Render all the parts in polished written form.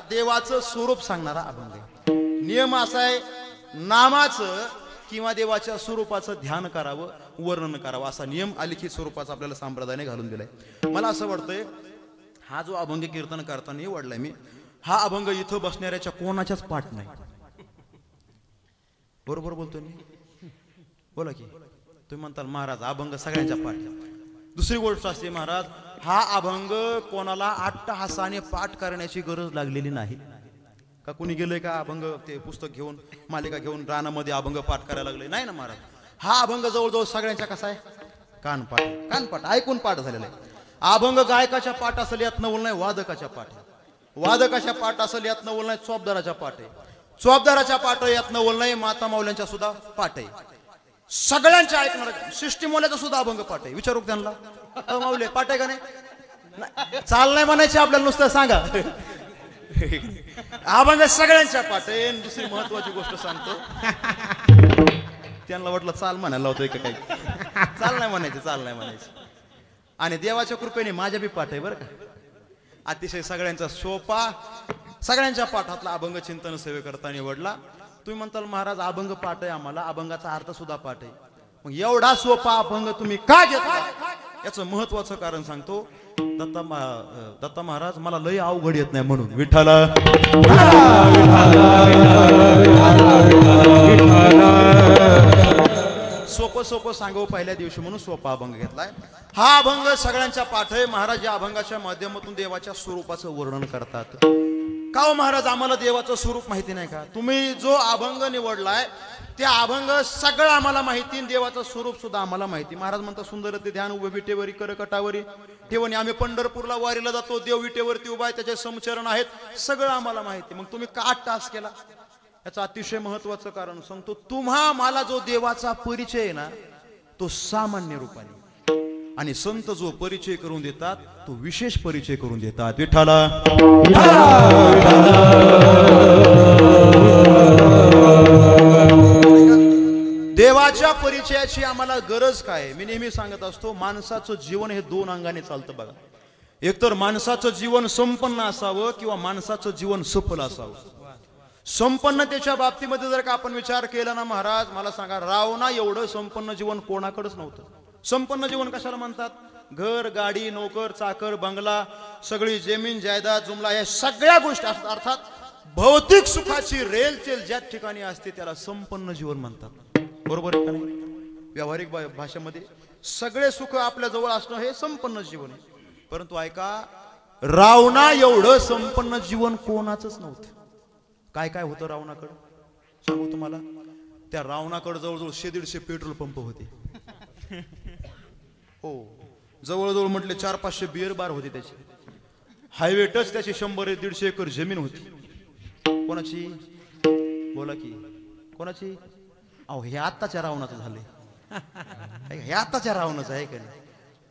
देवाचं स्वरूप सांगणारा अभंग आहे. नियम असा आहे, नामाचं किंवा देवाच्या स्वरूपाचं ध्यान करावं, वर्णन करावं, असा नियम अलिखित स्वरूपाचा आपल्याला संप्रदायाने घालून दिलाय. मला असं वाटतंय हा जो अभंग कीर्तन करताना निवडलाय मी, हा अभंग इथं बसणाऱ्याच्या कोणाच्याच पाठ नाही. बरोबर बोलतोय मी? बोला की. तुम्ही म्हणताल महाराज अभंग सगळ्यांच्या पाठ. दुसरी गोष्ट असते महाराज, हा अभंग कोणाला अट्टहासाने पाठ करण्याची गरज लागलेली नाही. का कुणी गेलंय का अभंग ते पुस्तक घेऊन मालिका घेऊन रानामध्ये अभंग पाठ करायला लागले? नाही ना महाराज. हा अभंग जवळजवळ सगळ्यांच्या कसा आहे, कानपाठ. कानपाठ ऐकून पाठ झालेला आहे. अभंग गायकाच्या पाठ असेल यात नवल नाही, वादकाच्या पाठ. वादकाच्या पाठ असेल यात नवल नाही, चोपदाराच्या पाठ आहे. चोपदाराच्या पाठ यात नवल नाही, माता माऊल्यांच्या सुद्धा पाठ आहे. सगळ्यांच्या ऐकणार. शिष्टीमोल्याचा सुद्धा अभंग पाठ आहे. विचारू त्यांना, माऊले पाठ आहे का नाही? चाल नाही म्हणायचे आपल्याला, नुसतं सांगा. अभंग सगळ्यांच्या पाठ आहे. दुसरी महत्वाची गोष्ट सांगतो, त्यांना वाटलं चाल म्हणायला लावतोय का काही. चाल नाही म्हणायचे, चाल नाही म्हणायचे. आणि देवाच्या कृपेने माझ्या बी पाठ आहे बरं का. अतिशय सगळ्यांचा सोपा, सगळ्यांच्या पाठातला अभंग चिंतन सेवे करता निवडला. तुम्ही म्हणताल महाराज अभंग पाठ आहे आम्हाला, अभंगाचा अर्थ सुद्धा पाठ आहे. मग एवढा सोपा अभंग तुम्ही का घेतला, याचं महत्वाचं कारण सांगतो. दत्ता महाराज मला लय अवघड येत नाही म्हणून. विठ्ठला सोपं सोपं सांगू पहिल्या दिवशी म्हणून सोपा अभंग घेतलाय. हा अभंग सगळ्यांच्या पाठ आहे. महाराज या अभंगाच्या माध्यमातून देवाच्या स्वरूपाचं वर्णन करतात. का हो महाराज आम्हाला देवाचं स्वरूप माहिती नाही का? तुम्ही जो अभंग निवडलाय त्या अभंग सगळं आम्हाला माहिती, देवाचं स्वरूप सुद्धा आम्हाला माहिती. महाराज म्हणतात सुंदर ते ध्यान उभे विटेवरी कर कटावरी ठेवणी. आम्ही पंढरपूरला वारीला जातो, देव विटेवरती उभा आहे, त्याचे समचरण आहेत, सगळं आम्हाला माहिती. मग तुम्ही का टास केला? याचं अतिशय महत्वाचं कारण सांगतो. तुम्हा मला जो देवाचा परिचय आहे ना, तो सामान्य रूपाने, आणि संत जो परिचय करून देतात तो विशेष परिचय करून देतात. विठ्ठला देवाच्या परिचयाची आम्हाला गरज काय? मी नेहमी सांगत असतो, माणसाचं जीवन हे दोन अंगाने चालतं बघा. एकतर माणसाचं जीवन संपन्न असावं किंवा माणसाचं जीवन सफल असावं. संपन्नतेच्या बाबतीमध्ये जर का आपण विचार केला ना महाराज, मला सांगा रावणा एवढं संपन्न जीवन कोणाकडेच नव्हतं. संपन्न जीवन कशाला म्हणतात? घर, गाडी, नोकर, चाकर, बंगला, सगळी जमीन जायदाद, जुमला, या सगळ्या गोष्टी असतात. अर्थात भौतिक सुखाची रेलचेल ज्या ठिकाणी असते त्याला संपन्न जीवन म्हणतात. बरोबर आहे का नाही? व्यावहारिक भाषेमध्ये सगळे सुख आपल्या जवळ असणं हे संपन्न जीवन आहे. परंतु ऐका, रावणा एवढं संपन्न जीवन कोणाचंच नव्हतं. काय काय होतं रावणाकडं सांगू तुम्हाला. त्या रावणाकडे जवळजवळ 150 पेट्रोल पंप होते. हो, जवळजवळ म्हटले 400-500 बिअर बार होते त्याचे. हायवे टच त्याची 100-150 एकर जमीन होती. कोणाची? बोला की कोणाची? अहो हे आत्ताच्या रावणाचं झालंय. हे आत्ताच्या रावणाचं आहे का नाही?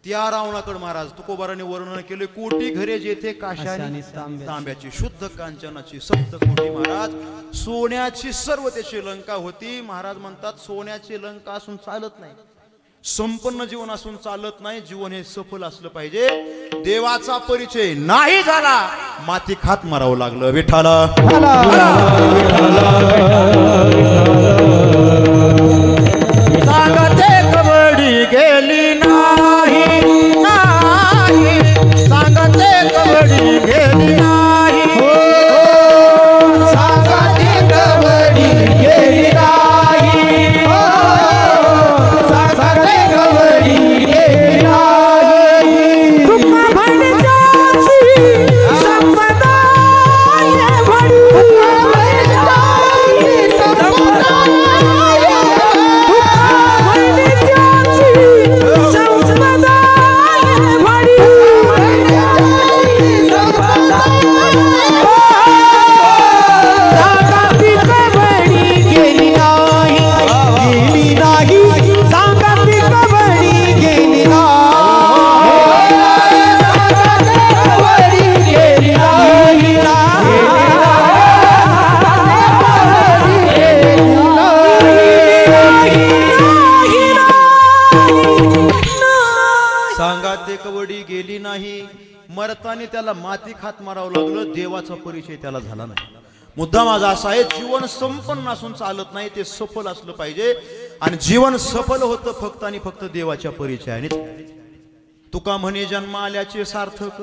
त्या रावणाकडे महाराज तुकोबाराने वर्णन केले, कोटी घरे जेथे काशाने तांब्याची, शुद्ध कांचनाची 7 कोटी. महाराज सोन्याची सर्व त्याची लंका होती. महाराज म्हणतात सोन्याची लंका असून चालत नाही, संपन्न जीवन असून चालत नाही. जीवन हे सफल असलं पाहिजे. देवाचा परिचय नाही झाला, माती खात मारावं लागलं. विठ्ठला सांगते कबड्डी गेली नाही, नाही सांगते कबड्डी गेली नाही, सांगते कबड्डी गेली नाही, सांगते कबड्डी गेली नाही. तुका भणजाची संपदा भणजाची संपदा बायकाने त्याला माती खात मारावं लागलं, देवाचा परिचय त्याला झाला नाही. मुद्दा माझा असा आहे, जीवन संपन्न असून चालत नाही, ते सफल असलं पाहिजे. आणि जीवन सफल होतं फक्त आणि फक्त देवाच्या परिचयाने. तुका म्हणे जन्म आल्याचे सार्थक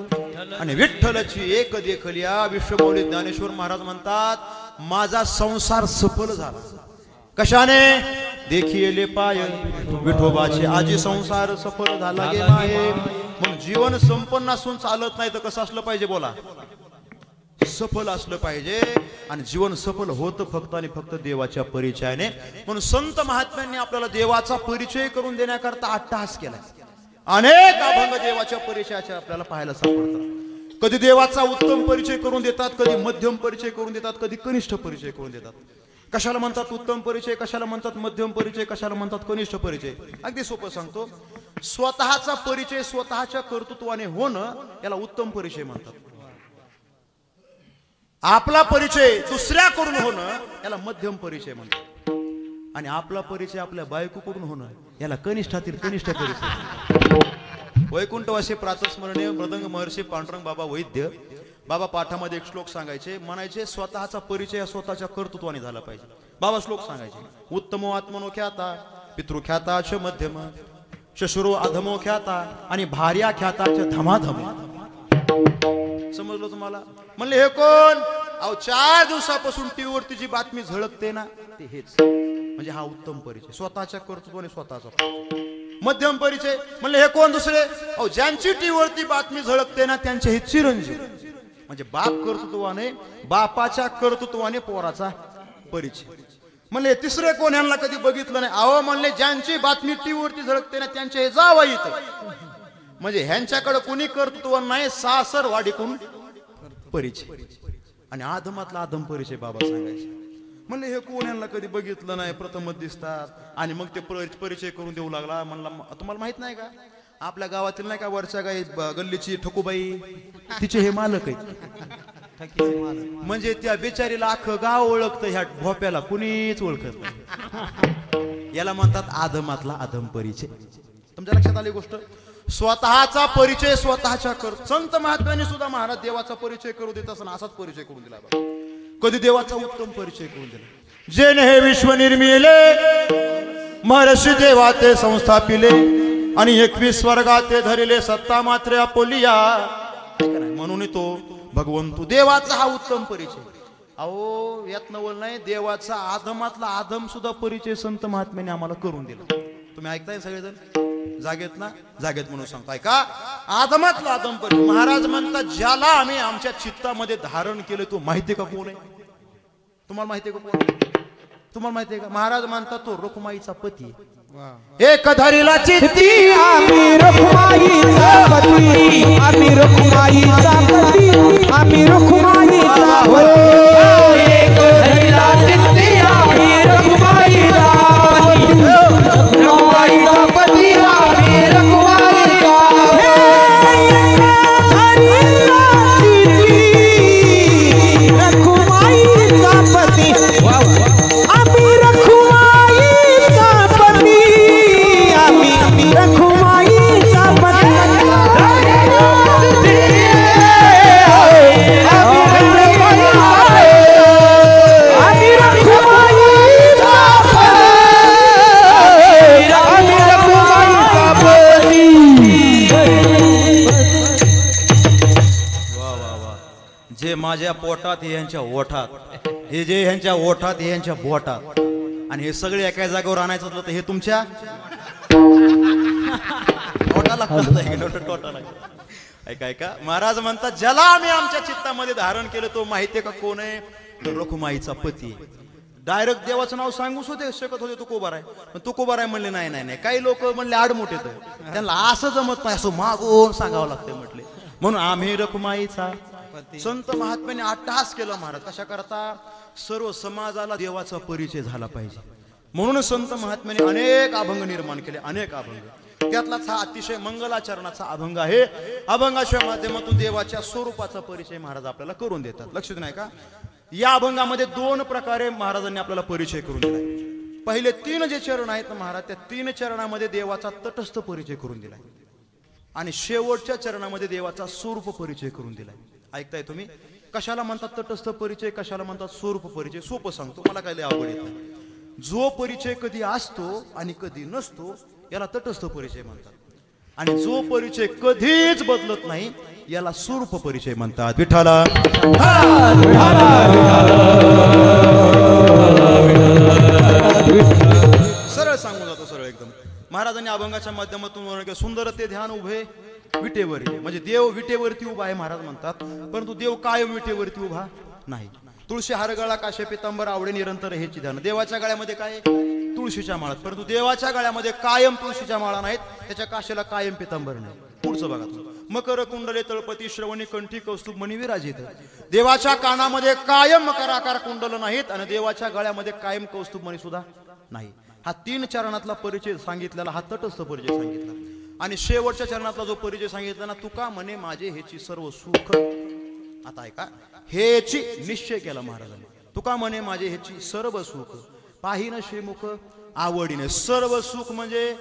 आणि विठ्ठलाची एक देखलिया. विश्वमौली ज्ञानेश्वर महाराज म्हणतात, माझा संसार सफल झाला. कशाने? देखिले पाय विठोबाचे आजी संसार सफल झाला गे माये. मग जीवन संपन्न असून चालत नाही तर कसं असलं पाहिजे बोला? सफल असलं पाहिजे. आणि जीवन सफल होतं फक्त आणि फक्त देवाच्या परिचयाने. म्हणून संत महात्म्यांनी आपल्याला देवाचा परिचय करून देण्याकरता अट्टहास केला. अनेक अभंग देवाच्या परिचयाचे आपल्याला पाहायला सापडतात. कधी देवाचा उत्तम परिचय करून देतात, कधी मध्यम परिचय करून देतात, कधी कनिष्ठ परिचय करून देतात. कशाला म्हणतात उत्तम परिचय, कशाला म्हणतात मध्यम परिचय, कशाला म्हणतात कनिष्ठ परिचय? अगदी सोपं सांगतो, स्वतःचा परिचय स्वतःच्या कर्तृत्वाने होणं याला उत्तम परिचय म्हणतात. आपला परिचय दुसऱ्याकडून होणं याला मध्यम परिचय म्हणतात. आणि आपला परिचय आपल्या बायकोकडून होणं याला कनिष्ठातील कनिष्ठ परिचय. वैकुंठवासी प्रातस्मरणीय मृदंग महर्षी पांडुरंग बाबा वैद्य बाबा पाठामध्ये एक श्लोक सांगायचे, म्हणायचे स्वतःचा परिचय स्वतःच्या कर्तृत्वाने झाला पाहिजे. बाबा श्लोक सांगायचे, उत्तमो आत्मनो ख्याता पितृख्याता च मध्यम शशुरो अधमो ख्याता आणि भार्या ख्याता च धमाधम. समजलं तुम्हाला? म्हणले हे कोण? अहो 4 दिवसापासून टीव्ही वरती जी बातमी झळकते ना ते हेच. म्हणजे हा उत्तम परिचय, स्वतःच्या कर्तृत्वाने स्वतःचा. मध्यम परिचय म्हणले हे कोण दुसरे? अहो ज्यांची टीव्ही वरती बातमी झळकते ना त्यांचे हे चिरंजीव. म्हणजे बाप कर्तृत्वाने, बापाच्या कर्तृत्वाने पोराचा परिचय. म्हणले तिसरे कोण? यांना कधी बघितलं नाही. अहो म्हणले ज्यांची बातमी टीव्ही वरती झळकते ना त्यांचे हे जावई. म्हणजे ह्यांच्याकडे कोणी कर्तृत्व नाही, सासर वाडीकडून परिचय. आणि आधमातला आधम परिचय बाबा सांगायचे. म्हणले हे कोण? यांना कधी बघितलं नाही, प्रथमच दिसतात. आणि मग ते परिचय करून देऊ लागला. म्हणला तुम्हाला माहित नाही का, आपल्या गावातील नाही का वरच्या गाई गल्लीची ठकूबाई, तिचे हे मालक आहेत. म्हणजे त्या बिचारीला अख्खं गाव ओळखतं, ह्या भोप्याला कुणीच ओळखत नाही. याला म्हणतात आधमातला आधम परिचय. तुमच्या लक्षात आली गोष्ट? स्वतःचा परिचय स्वतःच्या संत महात्म्यांनी सुद्धा महाराज देवाचा परिचय करू देत असताना असाच परिचय करून दिला. कधी देवाचा उत्तम परिचय करून दिला. जेने हे विश्व निर्मिले महर्षी देवा ते संस्थापिले आणि 21 स्वर्गाते धरिले सत्ता मात्र आपोलिया. म्हणून तो भगवंतू देवाचा हा उत्तम परिचय. अहो यात नवल नाही, देवाचा आधमातला आधम सुद्धा परिचय संत महात्म्याने आम्हाला करून दिला. तुम्ही ऐकताय सगळेजण? जागेत ना? जागेत म्हणून सांगताय का? आदमातला आदम परिचय. महाराज म्हणतात ज्याला आम्ही आमच्या चित्तामध्ये धारण केलं तो माहितीये का कोण आहे? तुम्हाला माहितीये का कोण? तुम्हाला माहितीये का? महाराज म्हणतात तो रुक्माईचा पती. एक धरीला चित्ती आम्ही रुक्माईचा पती, आम्ही रुक्माईचा पती, आम्ही रुक्माईचा पती. एक धरीला चित्ती आम्ही रुक्माईचा पती, रुक्माईचा पती. माझ्या पोटात हे यांच्या ओठात, हे जे ह्यांच्या ओठात हे यांच्या बोटात, आणि हे सगळे एका जागेवर आणायचं होतं तर हे तुमच्या पोटाला ऐका ऐका. महाराज म्हणतात ज्याला आम्ही आमच्या चित्तामध्ये धारण केलं तो माहितीये का कोण आहे? तो रुक्माईचा पती. डायरेक्ट देवाचं नाव सांगू शकत होते तुकोबार आहे, पण तुकोबार आहे म्हणले नाही नाही नाही. काही लोक म्हणले आडमोठ येत, त्यांना असं जमत नाही, असं मागून सांगावं लागतंय म्हटले. म्हणून आम्ही रुक्माईचा. संत महात्म्याने अट्टहास केला महाराज कशा करता? सर्व समाजाला देवाचा परिचय झाला पाहिजे म्हणून संत महात्म्याने अनेक अभंग निर्माण केले. अनेक अभंग, त्यातलाच हा अतिशय मंगलाचरणाचा अभंग आहे. अभंगाच्या माध्यमातून देवाच्या स्वरूपाचा परिचय महाराज आपल्याला करून देतात. लक्षात नाही का? या अभंगामध्ये 2 प्रकारे महाराजांनी आपल्याला परिचय करून दिला. पहिले 3 जे चरण आहेत ना महाराज, त्या 3 चरणामध्ये देवाचा तटस्थ परिचय करून दिला. आणि शेवटच्या चरणामध्ये देवाचा स्वरूप परिचय करून दिलाय. ऐकताय तुम्ही? कशाला म्हणतात तटस्थ परिचय, कशाला म्हणतात स्वरूप परिचय? सोपं सांगतो, मला काय लय अवघड येत नाही. जो परिचय कधी असतो आणि कधी नसतो याला तटस्थ परिचय म्हणतात, आणि जो परिचय कधीच बदलत नाही याला स्वरूप परिचय म्हणतात. विठ्ठला सरळ सांगून जातो, सरळ एकदम. महाराजांनी अभंगाच्या माध्यमातून वर्णन केलं, सुंदर ते ध्यान उभे विटेवरी. म्हणजे देव विटेवरती उभा आहे महाराज म्हणतात, परंतु देव कायम विटेवरती उभा नाही. तुळशी हारगळा काशे पितांबर आवडे निरंतर हेची ध्यान. देवाच्या गळ्यामध्ये काय? तुळशीच्या माळात, परंतु देवाच्या गळ्यामध्ये कायम तुळशीच्या माळा नाहीत, त्याच्या काशेला कायम पितांबर नाही. पुढचं बघा तुम्ही. मकर कुंडले तळपती श्रवणी कंठी कौस्तुभ मणी विराजित. देवाच्या कानामध्ये कायम मकर आकार कुंडल नाहीत आणि देवाच्या गळ्यामध्ये कायम कौस्तुभ मणी सुद्धा नाही. हा 3 चरणातला परिचय सांगितलेला हा तटस्थ परिचय सांगितला. आणि शेवटच्या चरणातला जो परिचय सांगितला ना, तुका म्हणे माझे हेची सर्व सुख. आता ऐका, हेची निश्चय केला महाराजांनी. तुका म्हणे माझे हेची सर्व सुख पाहिन श्रीमुख आवडीने. सर्व सुख म्हणजे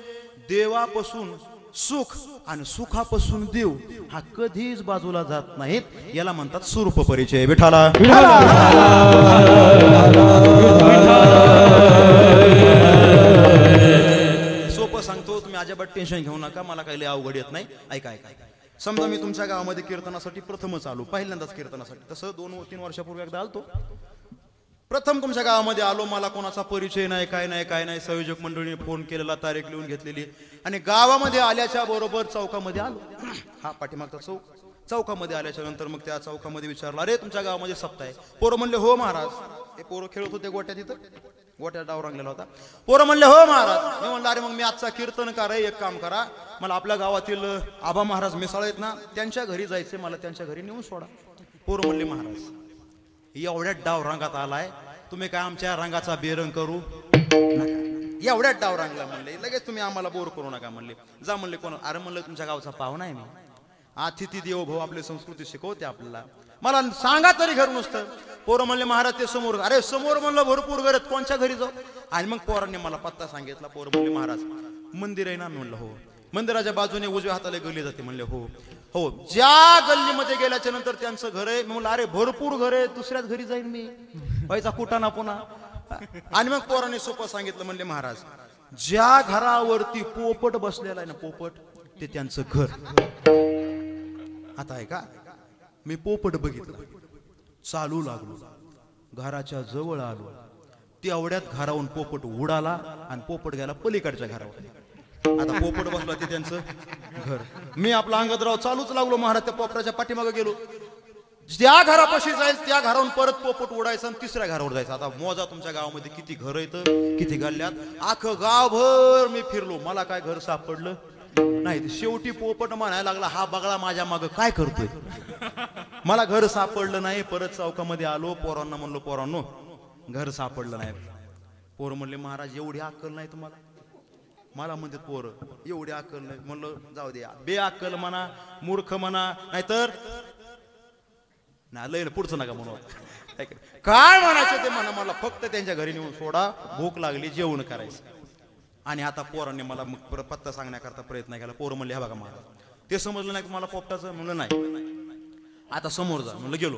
देवापासून सुख आणि सुखापासून देव हा कधीच बाजूला जात नाहीत, याला म्हणतात स्वरूप परिचय. विठाला सोपं सांगतो, तुम्ही अजिबात टेन्शन घेऊ नका, मला काही लय अवघड येत नाही. ऐका ऐका ऐका. समजा मी तुमच्या गावामध्ये कीर्तनासाठी प्रथमच आलो, पहिल्यांदाच कीर्तनासाठी. तसं 2-3 वर्षापूर्वी एकदा आलतो. प्रथम तुमच्या गावामध्ये आलो, मला कोणाचा परिचय नाही, काय नाही काय नाही. संयोजक मंडळीने फोन केलेला, तारीख लिहून घेतलेली, आणि गावामध्ये आल्याच्या बरोबर चौकामध्ये आलो. हा पाठीमागचा चौक. चौकामध्ये आल्याच्या नंतर मग त्या चौकामध्ये विचारलं, अरे तुमच्या गावामध्ये सप्ताह आहे? पोरं म्हणले हो महाराज. ते पोरं खेळत होते गोट्यात, तिथं गोट्यात डाव रंगलेला होता. पोरं म्हणले हो महाराज. मी म्हणलं अरे मग मी आजचा कीर्तनकार आहे, एक काम करा, मला आपल्या गावातील आबा महाराज मिसाळ आहेत ना, त्यांच्या घरी जायचे, मला त्यांच्या घरी नेऊन सोडा. पोरं म्हणले महाराज एवढ्यात डाव रंगात आलाय, तुम्ही काय आमच्या रंगाचा बेरंग करू नका. एवढ्यात डाव रंगला म्हणले, लगेच तुम्ही आम्हाला बोर करू नका म्हणले. जा म्हणले कोण? अरे म्हणलं तुमच्या गावचा पाहुणा आहे मी, अतिथी देवो भव, आपली संस्कृती शिकवते आपल्याला, मला सांगा तरी घर नुसतं. पोरं म्हणले महाराज ते समोर. अरे समोर म्हणलं भरपूर घर आहेत, कोणच्या घरी जाऊ? आणि मग पोरांनी मला पत्ता सांगितला. पोरं म्हणले महाराज मंदिर आहे ना? म्हणलं हो. मंदिराच्या बाजूने उजव्या हाताला गल्ली जाते. म्हणले हो हो. ज्या गल्लीमध्ये गेल्याच्या नंतर त्यांचं घर आहे. म्हणलं अरे भरपूर घर आहे, दुसऱ्याच घरी जाईन मी, व्हायचा कुटाणा पुन्हा. आणि मग पोरांनी सोपं सांगितलं, म्हणले महाराज ज्या घरावरती पोपट बसलेला आहे ना, पोपट, ते त्यांचं घर. आता आहे का, मी पोपट बघितलं, चालू लागलो, घराच्या जवळ आलो, तेवढ्यात घरावरून पोपट उडाला आणि पोपट गेला पलीकडच्या घरावर. आता पोपट बसला ते त्यांचं घर. मी आपला अंगदराव चालूच लागलो महाराज. त्या पोपटाच्या पाठीमागे गेलो, ज्या घरापाशी जाईल त्या घरावरून परत पोपट उडायचं आणि तिसऱ्या घरावर जायचं. आता मोजा तुमच्या गावामध्ये किती घर आहेत, किती गल्ल्यात. अख्खं गावभर मी फिरलो, मला काय घर सापडलं नाही. शेवटी पोपट म्हणायला लागला, हा बगळा माझ्या मागं काय करतोय? मला घर सापडलं नाही. परत चौकामध्ये आलो, पोरांना म्हणलो पोरांनो घर सापडलं नाही. पोरं म्हणले महाराज एवढी अक्कल नाही तुम्हाला? मला म्हणतात पोरं एवढी अक्कल नाही. म्हणलं जाऊ दे, बे अक्कल म्हणा, मूर्ख म्हणा, नाहीतर नाही लय पुढचं नका म्हणू. काय म्हणायचं ते म्हणा, मला फक्त त्यांच्या घरी नेऊन सोडा, भूक लागली, जेवण करायचं. आणि आता पोरांनी मला मग पत्ता सांगण्याकरता प्रयत्न केला. पोरं म्हणले हा बघा महाराज ते समजलं नाही तुम्हाला पोपटाचं? म्हणलं नाही. आता समोर जा. म्हणलं गेलो.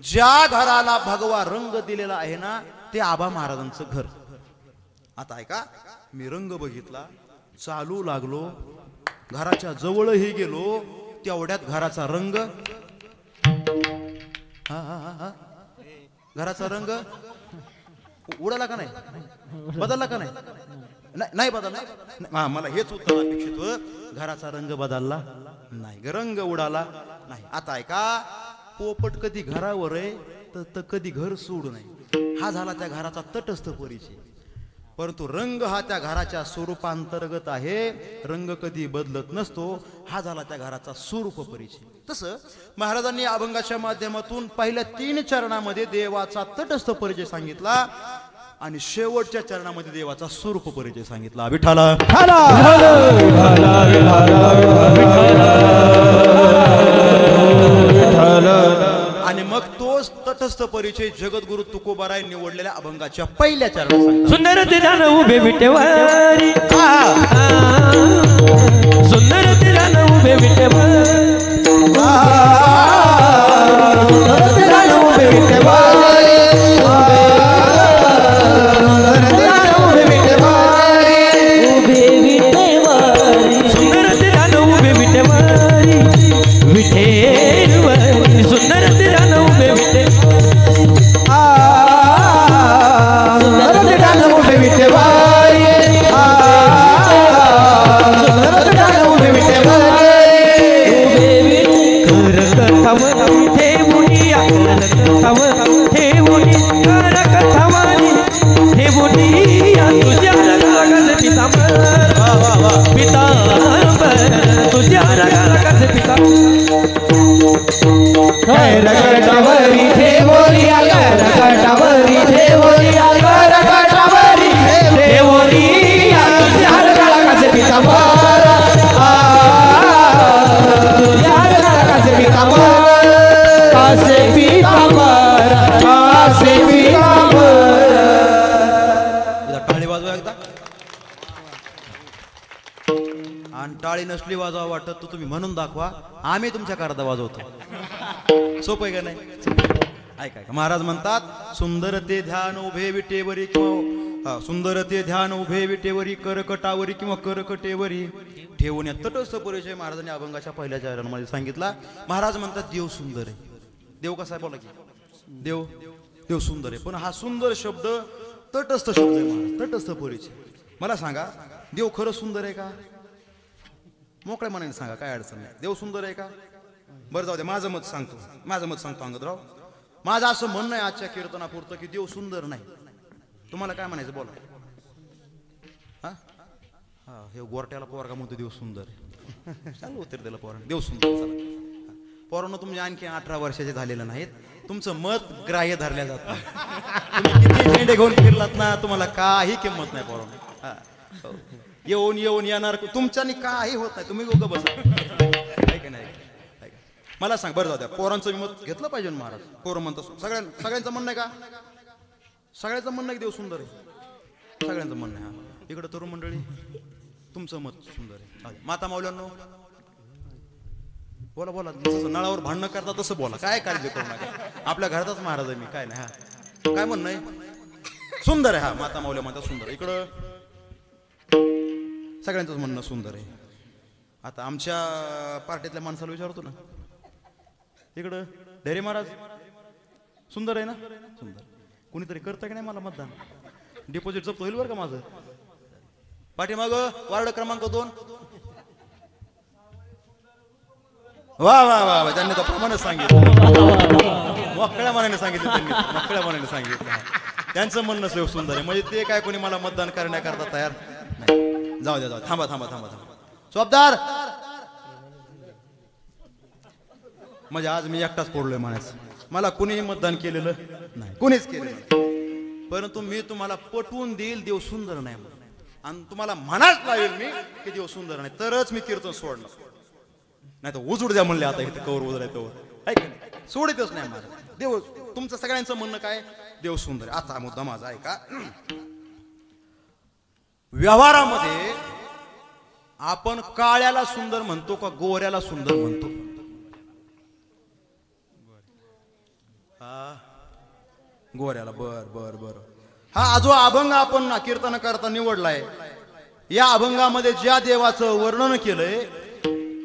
ज्या घराला भगवा रंग दिलेला आहे ना, ते आबा महाराजांचं घर. आता ऐका, मी रंग बघितला, चालू लागलो, घराच्या जवळही गेलो, तेवढ्यात घराचा रंग, घराचा रंग उडाला का नाही? बदलला का नाही? नाही बदलला. मला हेच उत्तर अपेक्षित होतं. घराचा रंग बदलला नाही, रंग उडाला नाही. आता ऐका, पोपट कधी घरावर आहे तर कधी घर सोडू नये, हा झाला त्या घराचा तटस्थ परिचय. परंतु रंग हा त्या घराच्या स्वरूपांतर्गत आहे, रंग कधी बदलत नसतो, हा झाला त्या घराचा स्वरूप परिचय. तसं महाराजांनी अभंगाच्या माध्यमातून पहिल्या 3 चरणामध्ये देवाचा तटस्थ परिचय सांगितला आणि शेवटच्या चरणामध्ये देवाचा स्वरूप परिचय सांगितला. विठाला आणि मग तोच तटस्थ परिचय जगद्गुरु तुकोबाराय निवडलेल्या अभंगाच्या पहिल्या चरणात सांगतात. सुंदर ध्यान उभे विटेवारी, सुंदर ध्यान उभे विठेवर सुंदर ध्यान उभे विठेवर उभे विठेवर सुंदर ध्यान उभे विठेवर विठेवर सुंदर ध्यान उभे विठेवर सुंदर ध्यान उभे विठेवर रगटावरी ठेवोरिया रगटावरी ठेवोरिया रगटावरी ठेवोरिया तुझ्या रगटाचे पितांबर तुझ्या रगटाचे पितांबर कासे पितांबर कासे पितांबर टाळी वाजवा एकदा आणि टाळी नसली वाजवा वाटत तर तुम्ही म्हणून दाखवा आम्ही तुमच्या करता वाजवतो सोपं आहे का नाही ऐका महाराज म्हणतात सुंदर ते ध्यान उभे विटेवरी किंवा सुंदर ते ध्यान उभे विटेवरी करकटावरी किंवा करकटेवरी ठेवून या तटस्थ परिचय महाराजांनी अभंगाच्या पहिल्या चरणामध्ये सांगितला महाराज म्हणतात देव सुंदर आहे देव कसा आहे बोला की देव देव सुंदर आहे पण हा सुंदर शब्द तटस्थ शब्द आहे महाराज तटस्थ परिचय मला सांगा देव खरं सुंदर आहे का मोकळ्या मनाने सांगा काय अडचण नाही देव सुंदर आहे का बरं जाऊ दे माझं मत सांगतो अंगदराव माझं असं म्हणणं आहे आजच्या कीर्तनापुरतं की देव सुंदर नाही तुम्हाला काय म्हणायचं बोला हा हा हे गोरट्याला पोरगा म्हणतो देव सुंदर आहे चालू उत्तर दिलं पोराने देव सुंदर चला पोरानं तुम्ही आणखी 18 वर्षाचे झालेलं नाहीत तुमचं मत ग्राह्य धरल्या जात नाही तुम्ही किती झेंडे घेऊन फिरलात ना तुम्हाला काही किंमत नाही पोरानं हा येऊन येणार तुमच्यानी काही होत नाही तुम्ही उगं बसा ऐका नाही मला सांग बरं जाऊ द्या पोरांचं मी मत घेतलं पाहिजे महाराज पोरं म्हणतात सगळ्यांचं म्हणणं आहे का सगळ्यांचं म्हणणं आहे देव सुंदर आहे सगळ्यांचं म्हणणं आहे हा इकडं तरुण मंडळी तुमचं मत सुंदर आहे माता माऊल्यांनो बोला बोला जसं नळावर भांडणं करता तसं बोला काय काळजी करू नका आपल्या घरातच महाराज आहे मी काय नाही हा काय म्हणणं आहे सुंदर आहे हा माता माऊल्या म्हणतात सुंदर इकडं सगळ्यांचंच म्हणणं सुंदर आहे आता आमच्या पार्टीतल्या माणसाला विचारतो ना इकडं ढेरे महाराज सुंदर आहे ना सुंदर कोणीतरी करतं की नाही मला मतदान डिपॉझिट जप्त होईल बरं का माझं पाठीमाग वार्ड क्रमांक 2 वा वा वा त्यांनी तर प्रमाणच सांगितलं मोकळ्या मनाने सांगितलं त्यांचं म्हणणं सेव सुंदर आहे म्हणजे ते काय कोणी मला मतदान करण्याकरता तयार नाही जाऊ द्या थांबा स्वाबदार म्हणजे आज मी एकटाच पडलोय म्हणायचं मला कुणीही मतदान केलेलं नाही कुणीच केलेलं परंतु मी तुम्हाला पटवून देईल देव सुंदर नाही आणि तुम्हाला म्हणाच लावेल मी की देव सुंदर नाही तरच मी कीर्तन सोडणार नाही तर उजूड द्या म्हणले आता इथे कवर उजडाय तवर ऐक सोडितच नाही माझं देव तुमचं सगळ्यांचं म्हणणं काय देव सुंदर आता मुद्दा माझा आहे का व्यवहारामध्ये आपण काळ्याला सुंदर म्हणतो का गोऱ्याला सुंदर म्हणतो गोऱ्याला बर हा जो अभंग आपण कीर्तन करता निवडलाय या अभंगामध्ये ज्या देवाचं वर्णन केलंय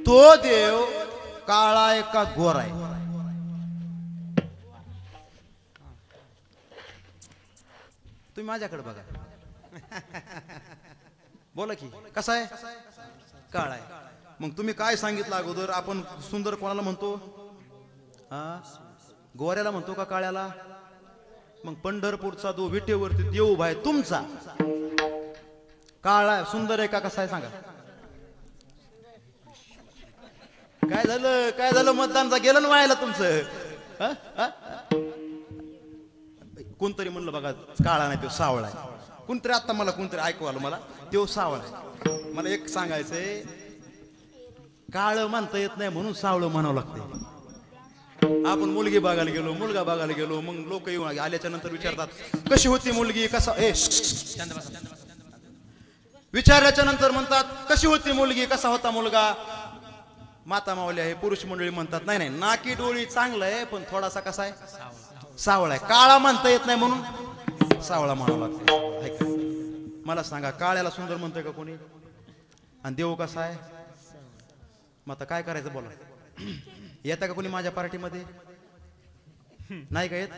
तो देव काळा आहे का गोरा आहे तुम्ही माझ्याकडे बघा बोला की कसा आहे काळा आहे मग तुम्ही काय सांगितलं अगोदर आपण सुंदर कोणाला म्हणतो हा गोऱ्याला म्हणतो का काळ्याला मग पंढरपूरचा जो विटेवरती देव उभा आहे तुमचा काळा सुंदर आहे का कसा आहे सांगा काय झालं मतदानचा गेलं ना व्हायला तुमचं कोणतरी म्हणलं बघा काळा नाही तो सावळा आहे कोणतरी आता मला कोणतरी ऐकू आलं मला तो सावळा आहे मला एक सांगायचंय काळ म्हणता येत नाही म्हणून सावळं म्हणावं लागते आपण मुलगी बघायला गेलो मुलगा बघायला गेलो मग लोक येऊन आल्याच्या नंतर विचारतात कशी होती मुलगी कसा विचारल्याच्या नंतर म्हणतात कशी होती मुलगी कसा होता मुलगा माता मावली आहे, पुरुष मंडळी म्हणतात नाही नाही नाकी डोळी चांगलं आहे पण थोडासा कसा आहे, सावळा आहे. काळा म्हणता येत नाही म्हणून सावळा म्हणावं लागतं. मला सांगा काळ्याला सुंदर म्हणतोय का कोणी? आणि देव कसा आहे? मग आता काय करायचं बोला. येता का कोणी माझ्या पार्टीमध्ये? नाही का येत?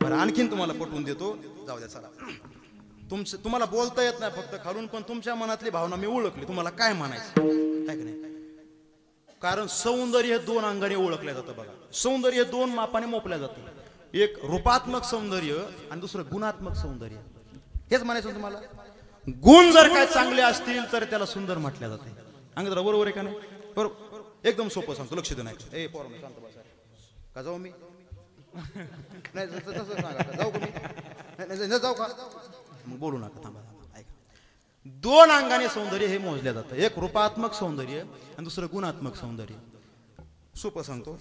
बरं आणखीन तुम्हाला पटवून देतो, जाऊ द्या चला. तुम्हाला बोलता येत नाही फक्त खालून, पण तुमच्या मनातली भावना मी ओळखली. तुम्हाला काय म्हणायचं आहे का नाही? कारण सौंदर्य दोन अंगाने ओळखलं जातं बघा. सौंदर्य दोन मापाने मोपल्या जातं. एक रूपात्मक सौंदर्य आणि दुसरं गुणात्मक सौंदर्य. हेच म्हणायचं तुम्हाला. गुण जर काय चांगले असतील तर त्याला सुंदर म्हटलं जाते. अंगदरा बरोबर आहे का नाही? बरोबर. एकदम सोपं सांगतो, लक्ष देऊ नका. ए पोरांनो शांत बसा. का जाऊ मी? नाही तसं सांगा. जाऊ का मी? नाही जाऊ का? मग बोलू नका, थांबा. दोन अंगाने सौंदर्य हे मोजल्या जातं. एक रूपात्मक सौंदर्य आणि दुसरं गुणात्मक सौंदर्य. सोपं सांगतो.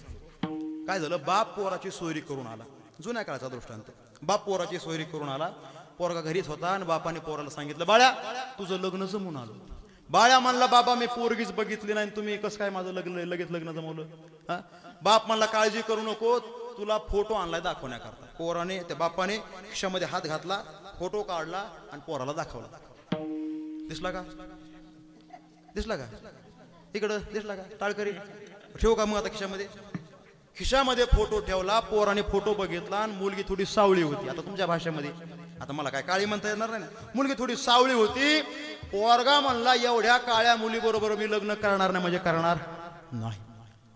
काय झालं, बाप पोराची सोयरी करून आला. जुन्या काळाचा दृष्टांत. बाप पोराची सोयरी करून आला. पोरगा घरीच होता आणि बापाने पोराला सांगितलं, बाळ्या तुझं लग्न जमून आलं. बाळ्या म्हणला, बाबा मी पोरगीच बघितली नाही, तुम्ही कसं काय माझं लगेच लग्न जमवलं? बाप म्हणला, काळजी करू नको, तुला फोटो आणलाय दाखवण्याकरता. पोराने त्या बापाने खिशामध्ये हात घातला, फोटो काढला आणि पोराला दाखवला. दिसला का? दिसला का? इकडं दिसला का? टाळकरी ठेवू का मग आता खिशामध्ये? खिशामध्ये फोटो ठेवला. पोराने फोटो बघितला आणि मुलगी थोडी सावळी होती. आता तुमच्या भाषेमध्ये, आता मला काय काळी म्हणता येणार नाही. मुलगी थोडी सावळी होती. पोरगा म्हणला, एवढ्या काळ्या मुली बरोबर मी लग्न करणार नाही, म्हणजे करणार नाही.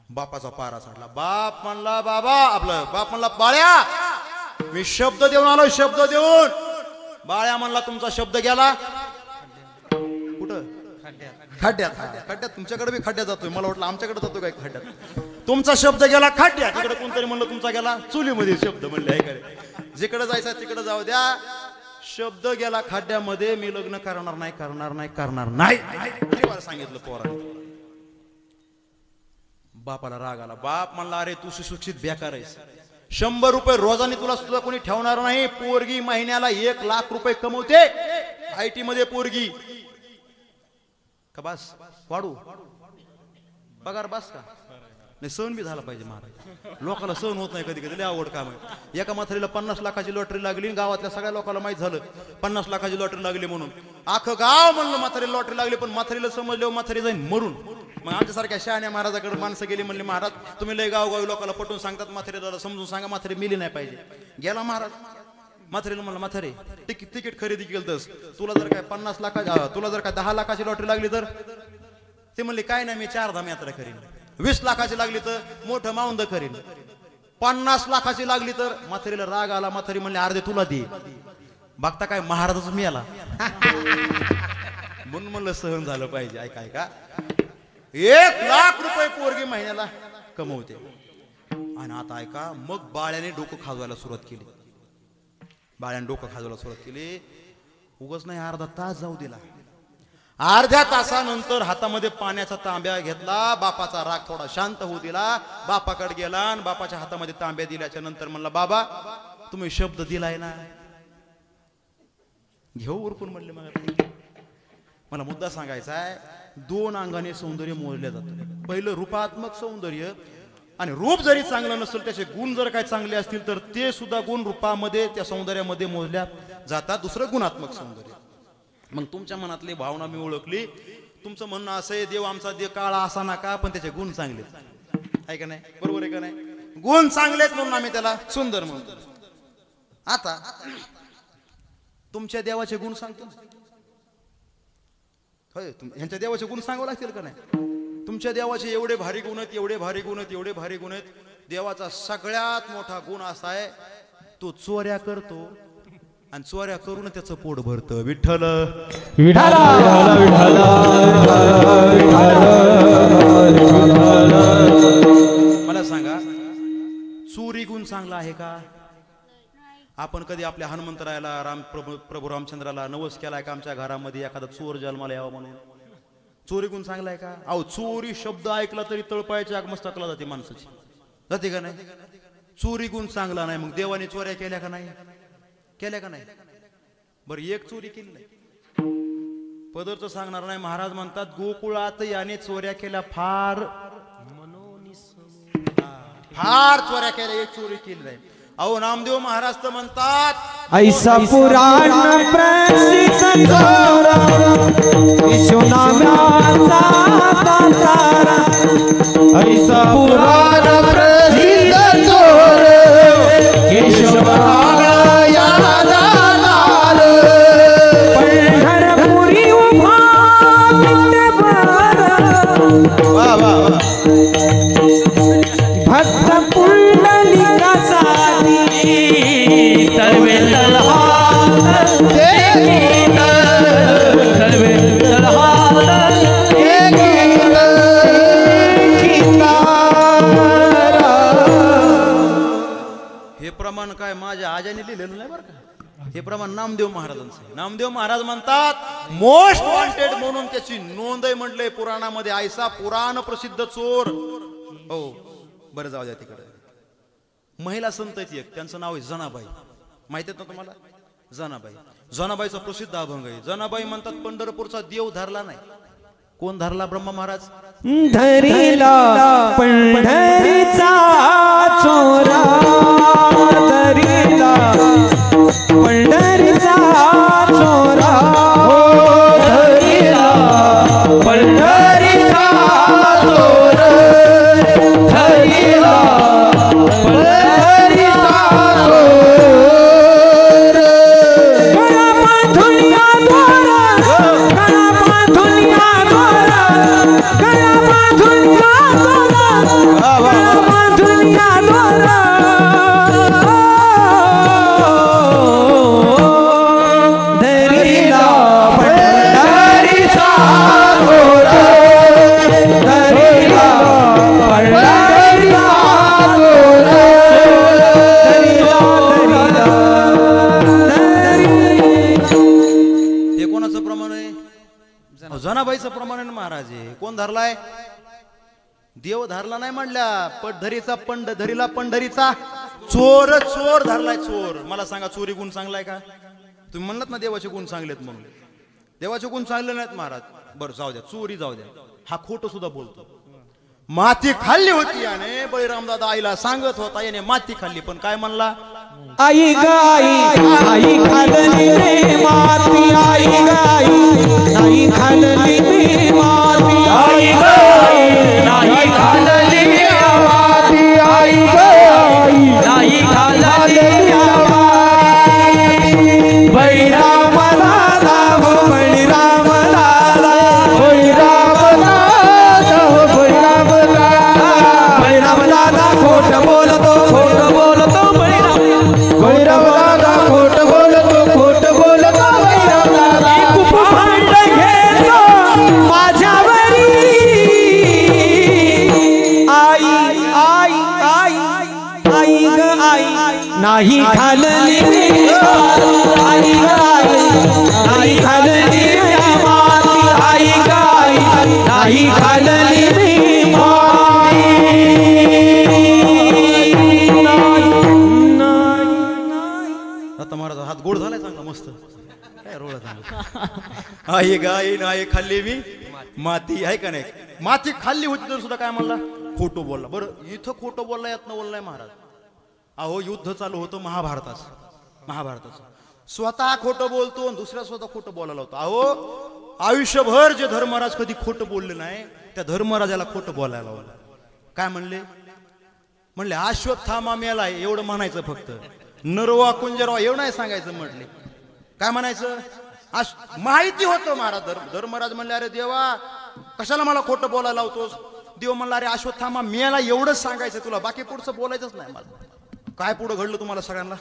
बापाचा पारा चढला. बाप म्हणला, बाप म्हणला, बाळ्या मी शब्द देऊन आलो, शब्द देऊन. बाळ्या म्हणला, तुमचा शब्द गेला कुठं? खड्ड्यात. खड्ड्यात. तुमच्याकडे बी खड्ड्यात जातोय, मला वाटलं आमच्याकडे जातो काय खड्ड्यात. तुमचा शब्द गेला खड्ड्यात. तिकडे कोणतरी म्हणलं तुमचा गेला चुलीमध्ये. शब्द म्हणले आहे का? जिकडे जायचं तिकडे जाऊ द्या. शब्द गेला खड्ड्यामध्ये. मी लग्न करणार नाही सांगितलं पोराने. बापाला राग आला. बाप म्हणला, अरे तू सुशिक्षित बेकार आहेस. 100 रुपये रोजाने तुला सुद्धा कोणी ठेवणार नाही. पोरगी महिन्याला 1 लाख रुपये कमवते. IT मध्ये पोरगी. का बस वाढू पगार बस का? नाही सहन बी झाला पाहिजे महाराज. लोकांना सहन होत नाही कधी कधी. लय आवड काम आहे. एका म्हातारीला 50 लाखाची लॉटरी लागली. गावातल्या सगळ्या लोकांना माहित झालं 50 लाखाची लॉटरी लागली म्हणून. अख्खं गाव म्हणलं म्हातारीला लॉटरी लागली. पण म्हातारीला समजलं म्हातारी जाईन मरून. मग आमच्यासारख्या शहाण्या महाराजाकडे माणसं गेली. म्हणले, महाराज तुम्ही लय गावगावी लोकांना पटवून सांगतात, म्हातारीला समजून सांगा म्हातारी मिली नाही पाहिजे. गेला महाराज. म्हातारीला म्हणलं, म्हातारी तिकीट खरेदी केलंस, तुला जर काय 50 लाखाची, तुला जर काय 10 लाखाची लॉटरी लागली तर? ते म्हणले, काय नाही मी 4 धाम यात्रा करीन. 20 लाखाची लागली तर मोठं माऊंद करीन. 50 लाखाची लागली तर? म्हातारीला राग आला. म्हातारी म्हणले, अर्धे तुला दे. बघता काय महाराजच मी आला. म्हणून म्हणलं सहन झालं पाहिजे. ऐका 1 लाख रुपये पोरगी महिन्याला कमवते. आणि आता ऐका, मग बाळ्याने डोकं खाजवायला सुरुवात केली. उगाच नाही, अर्धा तास जाऊ दिला. अर्ध्या तासानंतर हातामध्ये पाण्याचा तांब्या घेतला. बापाचा राग थोडा शांत होऊ दिला. बापाकडे गेला आणि बापाच्या हातामध्ये तांब्या दिल्याच्या नंतर म्हणला, बाबा तुम्ही शब्द दिलाय ना, घेऊ उरकून. म्हणले, मला मुद्दा सांगायचा आहे. 2 अंगाने सौंदर्य मोजले जातं. पहिलं रूपात्मक सौंदर्य. आणि रूप जरी चांगलं नसेल, त्याचे गुण जर काय चांगले असतील तर ते सुद्धा गुण रूपामध्ये, त्या सौंदर्यामध्ये मोजल्या जातात. दुसरं गुणात्मक सौंदर्य. मग तुमच्या मनातली भावना मी ओळखली. तुमचं म्हणणं असं आहे, देव आमचा देव काळा असा नका, पण त्याचे गुण चांगले आहे का नाही? बरोबर आहे का नाही? गुण चांगलेच म्हणून आम्ही त्याला सुंदर म्हणतो. आता तुमच्या देवाचे गुण सांगतो. होय, ह्यांच्या देवाचे गुण सांगावं लागतील का नाही? तुमच्या देवाचे एवढे भारी गुण आहेत, एवढे भारी गुण आहेत, एवढे भारी गुण आहेत. देवाचा सगळ्यात मोठा गुण असा आहे, तो चोऱ्या करतो आणि चोऱ्या करून त्याचं पोट भरतं. विठ्ठल मला सांगा, चोरी गुण चांगला आहे का? आपण कधी आपल्या हनुमंतरायाला, प्रभू रामचंद्राला नवस केलाय का आमच्या घरामध्ये एखादा चोर जन्माला यावा म्हणून? चोरी गुण चांगला आहे का? अहो, चोरी शब्द ऐकला तरी तळपायाची आग मस्तकाला जाते माणसाची. जाते का नाही? चोरी गुण चांगला नाही. मग देवाने चोऱ्या केल्या का नाही? केल्या का नाही? बरं, एक चोरी केली नाही, पदरचं सांगणार नाही. महाराज म्हणतात, गोकुळात याने चोऱ्या केल्या फार फार चोऱ्या केल्या, एक चोरी केली नाही. अहो नामदेव महाराज तर म्हणतात ऐसा पुराण प्रसिद्ध चोर विश्वनामाचा तारा. ऐसा पुराण प्रसिद्ध चोर केशवराया लाल. पंढरपुरी उभा विठ्ठल वा वा वा. भक्त पुंडलिकाचा तळवे तलहार देखील, तळवे तलहार देखील खितारा. हे प्रमाण काय माझ्या आजाने लिहिलेलं नाही बरं का, हे प्रमाण नामदेव महाराजांचं आहे. नामदेव महाराज म्हणतात मोस्ट वॉन्टेड म्हणून त्याची नोंद आहे म्हटलंय पुराणामध्ये. ऐसा पुराण प्रसिद्ध चोर. हो बरं जाऊ द्या तिकडे. महिला संत आहेत एक, त्यांचं नाव आहे जनाबाई. माहिती आहेत ना तुम्हाला जनाबाई? जनाबाईचा प्रसिद्ध अभंग आहे. जनाबाई म्हणतात पंढरपूरचा देव धरला नाही. कोण धरला? ब्रह्मा महाराज. धरिला पंढरीचा चोरा, धरिला पंढरीचा चोरा. हो धरिला पंढरीचा चोर, धरिला पंढरीचा चोर. गळा बांधुनिया द्वारा, गळा बांधुनिया द्वारा, गळा बांधुनिया द्वारा, गळा बांधुनिया द्वारा. धरिला पंढरीचा चोर, धरिला पंढरीचा चोर. धरिला धरिला हे कोणाचं प्रमाण आहे? जनाबाईचं प्रमाण आहे ना महाराज. आहे कोण धरलाय? देव धरला नाही म्हणल्या. पडधरीचा धरीला पंढरीचा चोर. चोर धरलाय चोर. मला सांगा चोरी गुण चांगलाय का? तुम्ही म्हणलात ना देवाचे गुण चांगलेत म्हणून. देवाचे गुण चांगले नाहीत महाराज. बरं जाऊ द्या, चोरी जाऊ द्या. हा खोटं सुद्धा बोलतो. माती खाल्ली होती याने. बळीराम दादा आईला सांगत होता याने माती खाल्ली, पण काय म्हणला? आई गाई आई खाल्ली रे माती, आई गाई नाही खाल्ली रे माती, आई गाई नाही खाल्ली रे माती, आई गाई नाही खाल्ली रे माती. बळीराम दादा हो बळीराम दादा, बळीराम दादा हो बळीराम दादा. बळीराम दादा खोट बोलतो, खोट बोलतो बळीराम. बळीराम दादा खोट बोलतो, खोट बोलतो बळीराम दादा. खूप भांड घेतो माझ्यावरी. आई आई आई आई ग आई नाही खाल्ली रे आई ग आई नाही खाल्ली रे माती, आई ग आई नाही खाल्ली रे माती. आता महाराज हात गोड झालाय चांगला मस्त. काय रोळ झाला. आई गाई नाही खाल्ली मी माती, आहे का नाही? माती खाल्ली होती तर सुद्धा काय म्हणला? खोटं बोलला. बरं इथं खोटं बोलला, यातनं बोललाय महाराज. अहो युद्ध चालू होतं महाभारताचं. स्वतः खोटं बोलतो आणि दुसऱ्या स्वतः खोटं बोलायला होतं. अहो आयुष्यभर जे धर्मराज कधी खोटं बोलले नाही, त्या धर्मराजाला खोटं बोलायला लावलं. काय म्हणले अश्वत्थामा मेला एवढं म्हणायचं फक्त. नरवा कुंजरवा एवढं नाही सांगायचं. म्हटले काय म्हणायचं? माहिती होतं महाराज. धर्मराज म्हणले अरे देवा कशाला मला खोटं बोलायला लावतोस? देव म्हणला अरे अश्वत्थामा मेला एवढंच सांगायचं तुला, बाकी पुढचं बोलायचंच नाही मला. काय पुढं घडलं तुम्हाला सगळ्यांना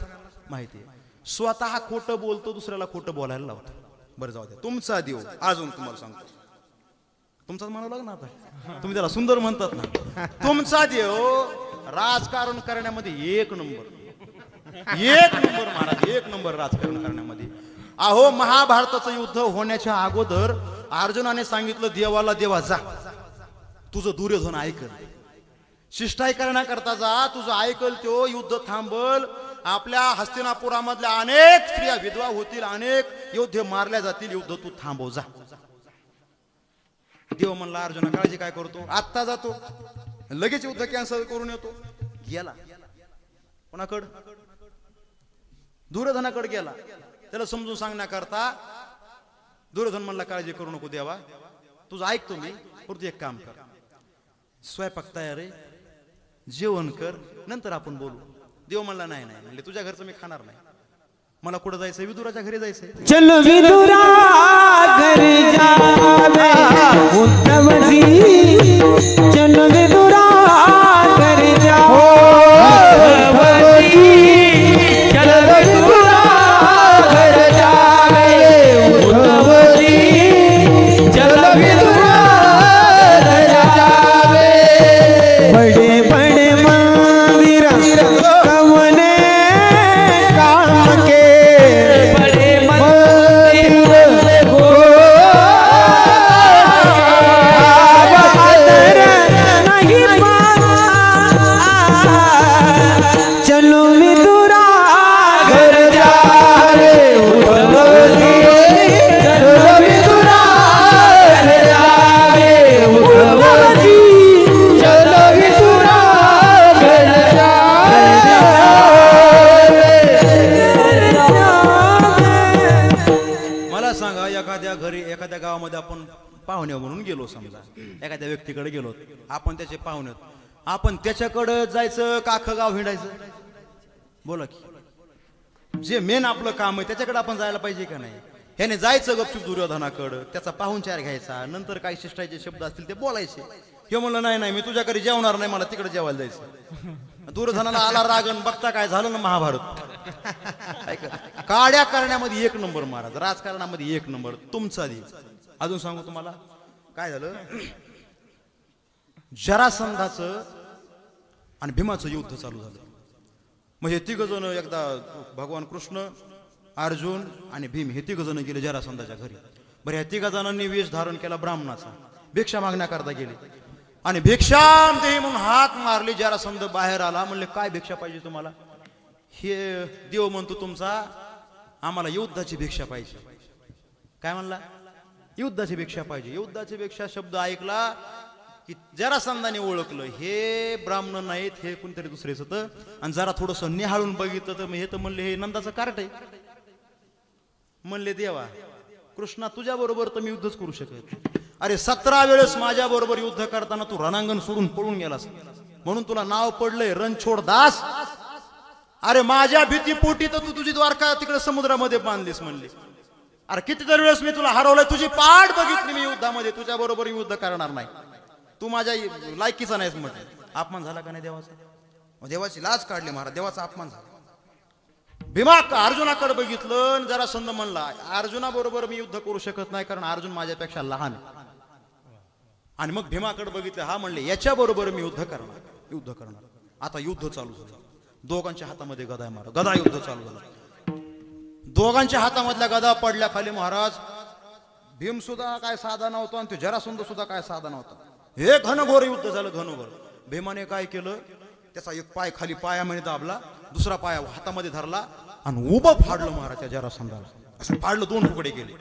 माहिती आहे. स्वतः खोटं बोलतो, दुसऱ्याला खोटं बोलायला लावतो. बरं जाऊ द्या. तुमचा देव अजून तुम्हाला सांगतो, तुमचाच म्हणावं लागलं ना आता. तुम्ही त्याला सुंदर म्हणतात ना. तुमचा देव राजकारण करण्यामध्ये एक नंबर महाराज, एक नंबर राजकारण करण्यामध्ये. अहो महाभारताचं युद्ध होण्याच्या अगोदर अर्जुनाने सांगितलं देवाला, देवा जा तुझं दुर्योधन ऐकल, शिष्टाई करण्याकरता जा, तुझं ऐकल तो युद्ध थांबल. आपल्या हस्तिनापुरामधल्या अनेक स्त्रिया विधवा होतील, अनेक योद्धे मारल्या जातील, युद्ध तू थांबव जा. देव म्हणला अर्जुना काळजी काय करतो, आत्ता जातो लगेच युद्ध कॅन्सल करून येतो. गेला. कोणाकडं? दुर्योधनाकडे गेला. त्याला समजून सांगण्याकरता दुर्योधन म्हणला काळजी करू नको देवा, तुझं ऐकतो मी, परंतु एक काम कर, स्वयंपाक तयार आहे, जेवण कर, नंतर आपण बोलू. देव म्हणला नाही नाही, म्हणले तुझ्या घरचं मी खाणार नाही, मला कुठं जायचंय? विदुराच्या घरी जायचंय. चल विदुरा घर जावे उद्धव जी, चल विदुरा घर जावे, चल विदुरा घर जावे उद्धव जी, चल विदुरा घर जावे. बड़े बड़े मंदिर कवने काम के, बड़े मंदिर को आदर नहीं पाना. चलो विदुरा घर जावे उद्धव जी, चलो विदुरा घर जावे उद्धव जी, चलो विदुरा घर जावे. मला सांगा, एखाद्या घरी एखाद्या गावामध्ये आपण पाहुणे म्हणून गेलो, समजा एखाद्या व्यक्तीकडे गेलो, आपण त्याचे पाहुणे, आपण त्याच्याकडे जायचं का अख्खं गाव हिंडायचं? बोला की. जे मेन आपलं काम आहे त्याच्याकडे आपण जायला पाहिजे का नाही? ह्याने जायचं गपचूप दुर्योधनाकडं, त्याचा पाहुणचार घ्यायचा, नंतर काही शिष्टाचे शब्द असतील ते बोलायचे. हे म्हणलं नाही नाही, मी तुझ्याकडे जेवणार नाही, मला तिकडे जेवायला जायचं. दुर्योधनाला आला रागन, बघता काय झालं ना महाभारत. काड्या करण्यामध्ये एक नंबर महाराज, राजकारणामध्ये एक नंबर तुमचा देव. अजून सांगू तुम्हाला काय झालं. जरासंधाचं आणि भीमाचं युद्ध चालू झालं. म्हणजे तिघ जण, एकदा भगवान कृष्ण, अर्जुन आणि भीम हे तिघ जण गेले जरासंधाच्या घरी. बरं, ह्या तिघा जणांनी वेश धारण केला ब्राह्मणाचा, भिक्षा मागण्याकरता गेले आणि भिक्षा दे म्हणून हात मारले. जरासंध बाहेर आला, म्हणले काय भिक्षा पाहिजे तुम्हाला? हे देव म्हणतो तुमचा, आम्हाला युद्धाची भिक्षा पाहिजे. काय म्हणला? युद्धाची भिक्षा पाहिजे. युद्धाची भिक्षा शब्द ऐकला की जरासंधाने ओळखलं हे ब्राह्मण नाहीत, हे कोणतरी दुसरेच होतं. आणि जरा थोडस निहाळून बघितलं तर हे तर म्हणले हे नंदाचं कार्ट आहे. म्हणले देवा कृष्णा, तुझ्या बरोबर तर मी युद्धच करू शकत. अरे 17 वेळेस माझ्या बरोबर युद्ध करताना तू रणांगण सोडून पळून गेलास, म्हणून तुला नाव पडलंय रणछोड दास. अरे माझ्या भीतीपोटी तर तू तुझी द्वारका तिकडे समुद्रामध्ये बांधलीस म्हणली. अरे कितीतरी वेळेस मी तुला हरवलंय, तुझी पाठ बघितली मी युद्धामध्ये, तुझ्या बरोबर युद्ध करणार नाही, तू माझ्या लायकीचा नाहीस म्हटलं. अपमान झाला का नाही देवाचा? देवाची लाज काढली महाराज, देवाचा अपमान झाला. भीमा अर्जुनाकडे बघितलं, जरा संध म्हणला अर्जुना बरोबर मी युद्ध करू शकत नाही, कारण अर्जुन माझ्यापेक्षा लहान आहे. आणि मग भीमाकडे बघितलं, हा म्हणले याच्या बरोबर मी युद्ध करणार. आता युद्ध चालू झालं. दोघांच्या हातामध्ये गदा मारा, गदा युद्ध चालू झालं. दोघांच्या हातामधल्या गदा पडल्या खाली महाराज. भीम सुद्धा काय साधा नव्हता आणि तो जरासंध सुद्धा काय साधा नव्हता. हे घनघोर युद्ध झालं, घनघोर. भीमाने काय केलं, त्याचा एक पाय खाली पायामध्ये दाबला, दुसरा पाय हातामध्ये धरला आणि उभं फाडलं महाराज त्या जरासंधाला. असं फाडलं, 2 तुकडे केले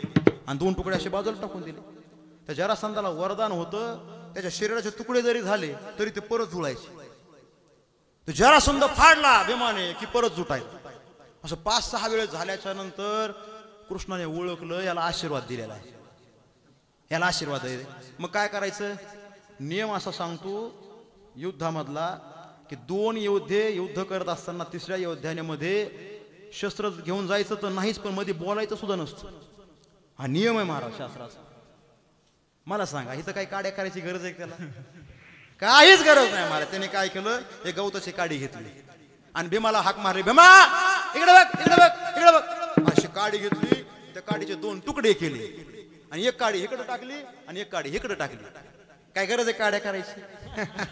आणि 2 तुकडे असे बाजूला टाकून दिले. त्या जरासंधाला वरदान होतं, त्याच्या शरीराचे तुकडे जरी झाले तरी ते परत जुळायचे. तो जरासंध फाडला भीमाने की परत जुटायला. असं 5-6 वेळेस झाल्याच्या नंतर कृष्णाने ओळखलं याला आशीर्वाद दिलेला आहे, याला आशीर्वाद आहे. मग काय करायचं? नियम असा सांगतो युद्धामधला की 2 योद्धे युद्ध करत असताना 3ऱ्या योद्ध्यामध्ये शस्त्र घेऊन जायचं तर नाहीच, पण मध्ये बोलायचं सुद्धा नसतं. हा नियम आहे महाराज शास्त्राचा. मला सांगा, इथं काही काड्या करायची गरज आहे त्याला? काहीच गरज नाही महाराज. त्याने काय केलं, एक गवताची काडी घेतली आणि भीमाला हाक मारली, भीमा इकडे बघ, इकडे बघ, इकडे बघ. अशी काडी घेतली, त्या काडीचे 2 तुकडे केले आणि एक काडी इकडे टाकली आणि एक काडी इकडे टाकली. काय गरज आहे काड्या करायची?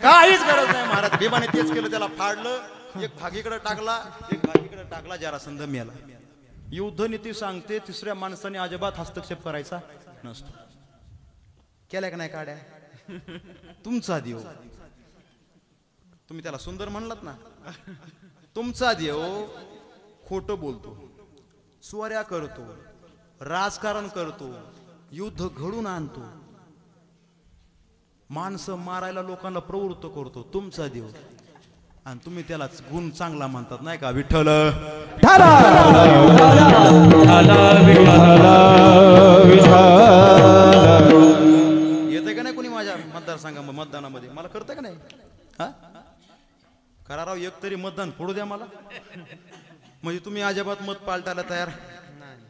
काहीच गरज नाही महाराज. भीमाने तेच केलं, त्याला फाडलं, एक भाग इकडे टाकला, एक भाग इकडे टाकला, जरासंध मेला. युद्धनीती सांगते 3ऱ्या माणसाने अजिबात हस्तक्षेप करायचा नसतो. केल्या का नाही काड्या? तुमचा देव, तुम्ही त्याला सुंदर म्हणलात ना, तुमचा देव खोटं बोलतो, चोऱ्या करतो, राजकारण करतो, युद्ध घडून आणतो, माणसं मारायला लोकांना प्रवृत्त करतो. तुमचा देव आणि तुम्ही त्यालाच गुण चांगला म्हणतात नाही का विठ्ठल येते का नाही कोणी माझ्या मतदारसंघामध्ये मतदानामध्ये मला करतं का नाही हा करा राव एक तरी मतदान फोडू द्या मला म्हणजे तुम्ही अजिबात मत पालटायला तयार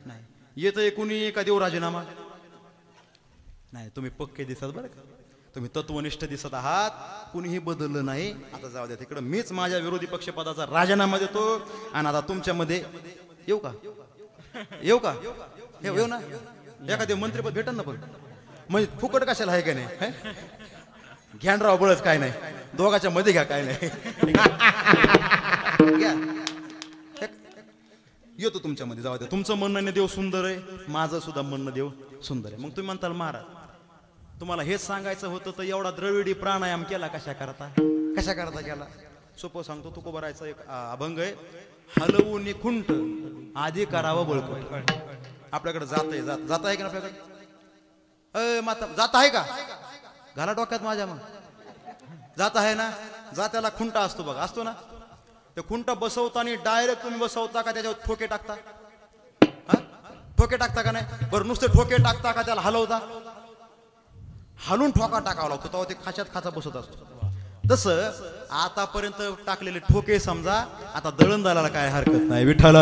नाही येतं कोणी का देऊ राजीनामा नाही तुम्ही पक्के दिसत बरं का तुम्ही तत्वनिष्ठ दिसत आहात कुणीही बदललं नाही आता जाऊ द्या तिकडं मीच माझ्या विरोधी पक्षपदाचा राजीनामा देतो आणि आता तुमच्यामध्ये येऊ का येऊ ना एखादे मंत्रीपद भेटन ना पण म्हणजे फुकट कशाला आहे का नाही घ्यानराव बळच काय नाही दोघाच्या मध्ये घ्या काय नाही घ्या येतो तुमच्यामध्ये जाऊ द्या तुमचं म्हणणं देव सुंदर आहे माझं सुद्धा म्हणणं देव सुंदर आहे मग तुम्ही म्हणताल महाराज तुम्हाला हेच सांगायचं होतं तर एवढा द्रविडी प्राणायाम केला कशा करता केला सोपं सांगतो तुकोबारायचा एक अभंग आहे हलवून खुंट आधी करावं बळकट आपल्याकडे जात आहे का आपल्याकडे माता जात आहे का घाला डोक्यात माझ्या मग जात आहे ना जात्याला खुंटा असतो बघा असतो ना ते खुंटा बसवताना डायरेक्ट तुम्ही बसवता का त्याच्यावर ठोके टाकता ठोके टाकता का नाही बरं नुसते ठोके टाकता का त्याला हलवता हलून ठोका टाकावा लागतो तेव्हा ते खाचा बसत असतो तसं आतापर्यंत टाकलेले ठोके समजा आता दळण दालाला काय हरकत नाही विठ्ठल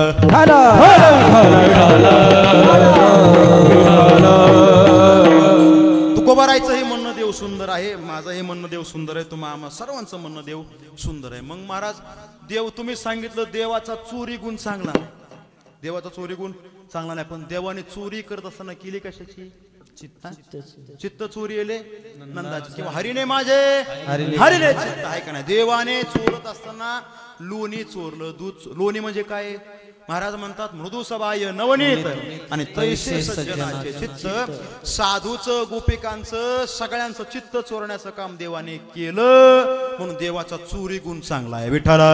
तुकोबारायचं हे म्हणणं देव सुंदर आहे माझं हे म्हणणं देव सुंदर आहे तुम्हा आम्हा सर्वांचं म्हणणं देव सुंदर आहे मग महाराज देव तुम्ही सांगितलं देवाचा चोरी गुण चांगला नाही देवाचा चोरी गुण चांगला नाही पण देवाने चोरी करत असताना केली कशाची चित्त चोरी येले नंदाची किंवा हरीने माझे हरीने चित्त आहे का नाही देवाने चोरत असताना लोणी चोरलं दूध लोणी म्हणजे काय महाराज म्हणतात मृदू सबाय नवनीत आणि तैसे सज्जनाचे चित्त साधूचं गोपिकांचं सगळ्यांचं चित्त चोरण्याचं काम देवाने केलं म्हणून देवाचा चोरी गुण चांगला आहे विठ्ठला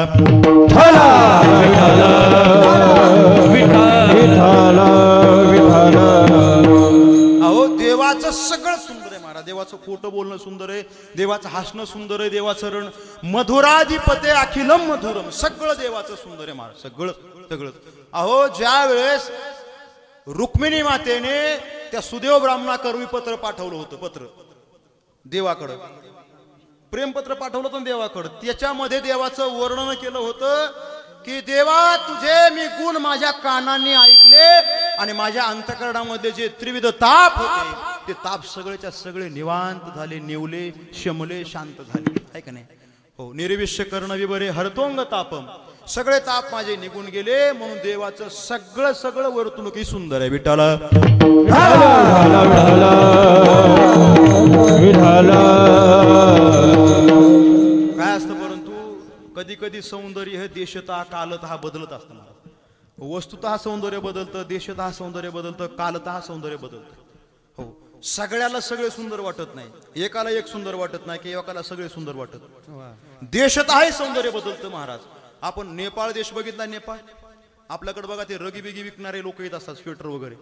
अहो देवाचं सगळं सुंदर आहे महाराज देवाचं खोटं बोलणं सुंदर आहे देवाचं हसणं सुंदर आहे देवाचं रण मधुराधिपते अखिलम मधुरम सगळं देवाचं सुंदर आहे महाराज सगळं अहो ज्या वेळेस रुक्मिणी मातेने त्या सुदेव ब्राह्मणाकरवी पत्र पाठवलं होतं पत्र देवाकडं प्रेमपत्र पाठवलं होतं देवाकडं त्याच्यामध्ये देवाचं वर्णन केलं होतं की देवा तुझे मी गुण माझ्या कानांनी ऐकले आणि माझ्या अंतःकरणामध्ये जे त्रिविध ताप होते ते ताप सगळेच्या सगळे निवांत झाले निवले शमले शांत झाले आहे का नाही हो निर्विष्य कर्ण विबरे हरतोंग तापम सगळे ताप माझे निघून गेले म्हणून देवाचं सगळं वर्तणूक ही सुंदर आहे विठ्ठला काय असतं परंतु कधी कधी सौंदर्य हे देशतः कालतः बदलत असतं वस्तुतः सौंदर्य बदलतं देशतः सौंदर्य बदलतं कालतः सौंदर्य बदलतं हो सगळ्याला सगळे सुंदर वाटत नाही एकाला एक सुंदर वाटत नाही की एकाला सगळे सुंदर वाटत देशतः सौंदर्य बदलतं महाराज आपण नेपाळ देश बघितला नेपाळ आपल्याकडे बघा ते रगी बिगी विकणारे लोक येत असतात स्वेटर वगैरे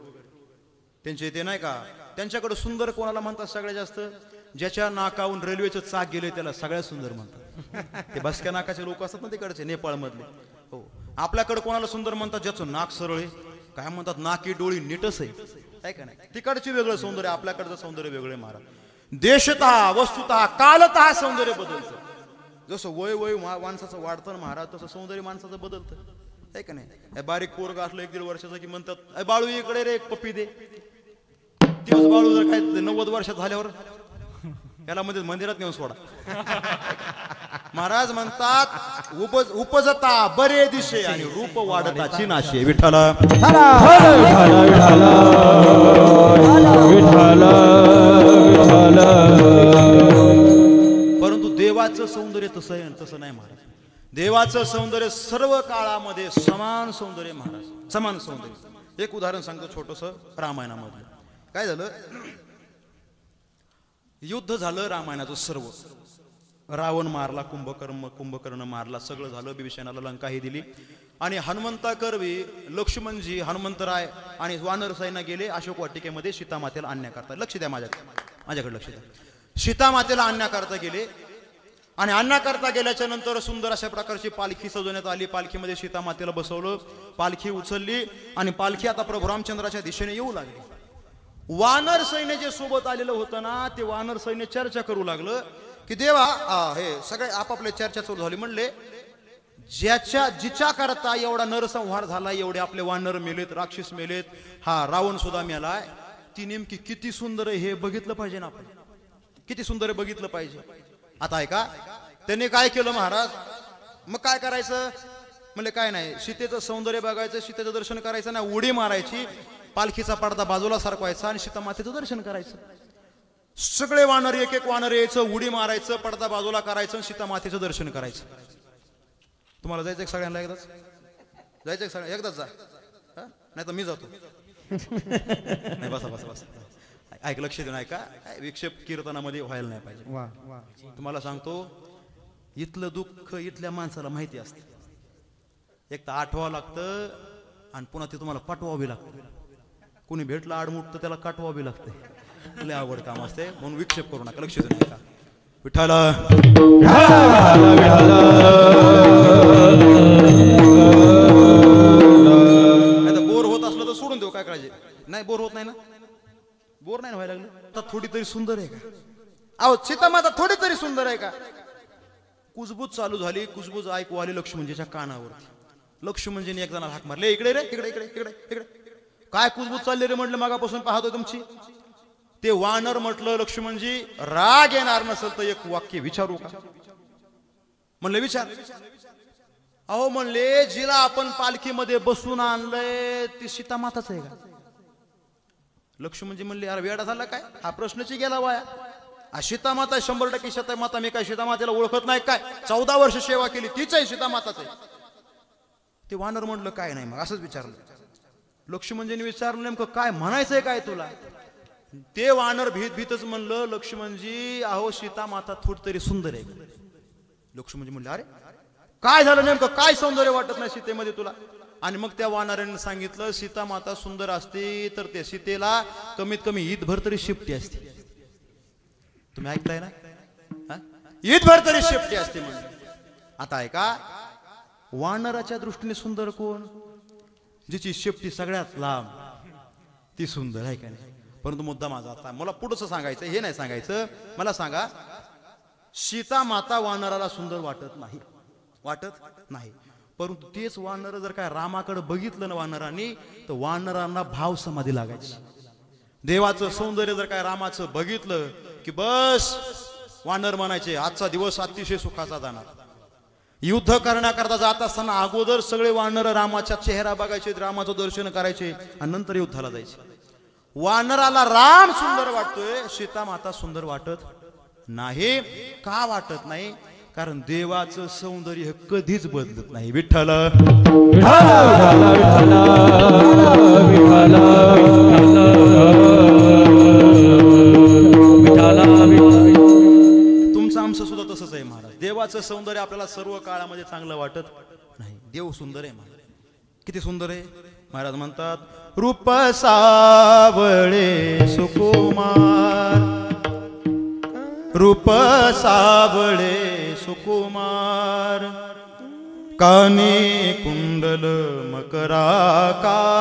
त्यांचे ते नाही का त्यांच्याकडे सुंदर कोणाला म्हणतात सगळ्यात जास्त ज्याच्या नाकाहून रेल्वेचं चाक गेले त्याला सगळ्यात सुंदर म्हणतात ते बसक्या नाकाचे लोक असतात ना तिकडचे नेपाळ मधले हो आपल्याकडे कोणाला सुंदर म्हणतात ज्याचं नाक सरळ आहे काय म्हणतात नाकी डोळी नीटच आहे का नाही तिकडचे वेगळं सौंदर्य आपल्याकडचं सौंदर्य वेगळे महाराज देशतः वस्तुतः कालतः सौंदर्य बदलतं जसं वय माणसाचं वाढतं महाराज तसं सौंदर्य माणसाचं बदलतं आहे का नाही बारीक पोरग असलं 1-1.5 वर्षाचं की म्हणतात बाळू इकडे रे एक पप्पी दे दिवस बाळू जर काय 90 वर्षात झाल्यावर याला मध्ये मंदिरात नेऊन सोडा महाराज म्हणतात उपजता बरे दिशे आणि रूप वाढताची नाशे विठ्ठला परंतु देवाचं सौंदर्य तसं नाही महाराज देवाचं सौंदर्य सर्व काळामध्ये समान सौंदर्य महाराज समान सौंदर्य एक उदाहरण सांगतो छोटस रामायणामधलं काय झालं युद्ध झालं रामायणाचं सर्व रावण मारला कुंभकर्ण मारला सगळं झालं बिभीषणाला लंकाही दिली आणि हनुमंताकरवी लक्ष्मणजी हनुमंतराय आणि वानर सैन्य गेले अशोक वाटिकेमध्ये सीतामातेला आणण्याकरता लक्ष द्या माझ्याकडे लक्ष द्या सीतामातेला आणण्याकरता गेले आणि अन्नाकरता गेल्याच्या नंतर सुंदर अशा प्रकारची पालखी सजवण्यात आली. पालखीमध्ये सीता मातेला बसवलं, पालखी उचलली आणि पालखी आता प्रभू रामचंद्राच्या दिशेने येऊ लागली. वानर सैन्य जे सोबत आलेलं होतं ना, ते वानर सैन्य चर्चा करू लागलं की देवा, हे सगळे आपापले चर्चा सुरू झाली. म्हणले जिच्या करता एवढा नरसंहार झाला, एवढे आपले वानर मेलेत, राक्षस मेलेत, हा रावण सुद्धा मेलाय, ती नेमकी किती सुंदर आहे हे बघितलं पाहिजे ना आपण. किती सुंदर आहे बघितलं पाहिजे. आता आहे का, त्यांनी काय केलं महाराज, मग काय करायचं म्हणले, काय नाही, सीतेचं सौंदर्य बघायचं, सीतेचं दर्शन करायचं ना, उडी मारायची, पालखीचा पडदा बाजूला सरकवायचा आणि सीता मातेचं दर्शन करायचं. सगळे वानर एक एक वानर यायचं, उडी मारायचं, पडदा बाजूला करायचं, सीता मातेचं दर्शन करायचं. तुम्हाला जायचं सगळ्यांना एकदाच जायचं, सगळ्या एकदाच जा, नाही तर मी जातो. नाही बसा बसा बसा, ऐक, लक्ष देऊन ऐका, विक्षेप कीर्तनामध्ये व्हायला नाही पाहिजे. तुम्हाला सांगतो, इथलं दुःख इथल्या माणसाला माहिती असतं. एक तर आठवावं लागतं आणि पुन्हा ते तुम्हाला पाठवावी लागतं. कोणी भेटलं आडमुठ तर त्याला काटवावी लागते. लय आवड काम असते, म्हणून विक्षेप करू नका, लक्ष देऊन ऐका. विठ्ठला बोर होत असलं तर सोडून देऊ, काय काळजी नाही. बोर होत नाही ना, बोर नाही व्हायला लागलं. आता थोडी तरी सुंदर आहे का, अहो सीता माता थोडी तरी सुंदर आहे का. कुजबूज चालू झाली, कुजबूज ऐकू आली लक्ष्मणजीच्या कानावरती. लक्ष्मणजीने एक जणाला हाक मारले, इकडे रे, इकडे इकडे इकडे इकडे. काय कुजबूज चालले रे म्हटलं, मागापासून पाहतोय तुमची. ते वानर म्हटलं, लक्ष्मणजी राग येणार नसेल तर एक वाक्य विचारू का. म्हणले विचार. अहो म्हणले, जिला आपण पालखीमध्ये बसून आणलंय ती सीता माताच आहे का. लक्ष्मणजी म्हणले, अरे वेडा झाला काय, हा प्रश्नची गेला वाया. सीता माता 100% सीता माता. मी काय सीता मातेला ओळखत नाही काय, 14 वर्ष सेवा केली, तीच आहे सीता माताच आहे. ते वानर म्हणलं काय नाही, मग असंच विचारलं. लक्ष्मणजीने विचारलं, नेमकं काय म्हणायचंय काय तुला. ते वानर भीत भीतच म्हणलं, लक्ष्मणजी अहो सीता माता थोडी तरी सुंदर आहे. लक्ष्मणजी म्हणले, अरे काय झालं नेमकं, काय सौंदर्य वाटत नाही सीतेमध्ये तुला. आणि मग त्या वानराने सांगितलं, सीता माता सुंदर असती तर त्या सीतेला कमीत कमी ईदभर तरी शेपटी असते. तुम्ही ऐकताय ना, ईदभर तरी शेपटी असते म्हणजे. आता ऐका, वानराच्या दृष्टीने सुंदर कोण, जिची शेपटी सगळ्यात लांब, ती सुंदर आहे का नाही. परंतु मुद्दा माझा आता, मला पुढचं सांगायचं, हे नाही सांगायचं. मला सांगा, सीता माता वानराला सुंदर वाटत नाही, वाटत नाही. परंतु तेच वानर जर काय रामाकडे बघितलं ना वानरांनी, तर वानरांना भाव समाधी लागायची. देवाचं सौंदर्य जर काय रामाचं बघितलं की बस वानर म्हणायचे, आजचा दिवस अतिशय सुखाचा जाणार. युद्ध करण्याकरता जात असताना अगोदर सगळे वानर रामाचा चेहरा बघायचे, रामाचं दर्शन करायचे आणि नंतर युद्धाला जायचे. वानराला राम सुंदर वाटतोय, सीता माता सुंदर वाटत नाही. का वाटत नाही, कारण देवाचं सौंदर्य कधीच बदलत नाही. विठ्ठल तुमचं आमचं सुद्धा तसंच आहे महाराज. देवाचं सौंदर्य आपल्याला सर्व काळामध्ये चांगलं वाटत नाही. देव सुंदर आहे महाराज, किती सुंदर आहे. महाराज म्हणतात, रूप सावळे सुकुमार, रूप सावळे सुकुमार, कानी कुंडल मकराकार,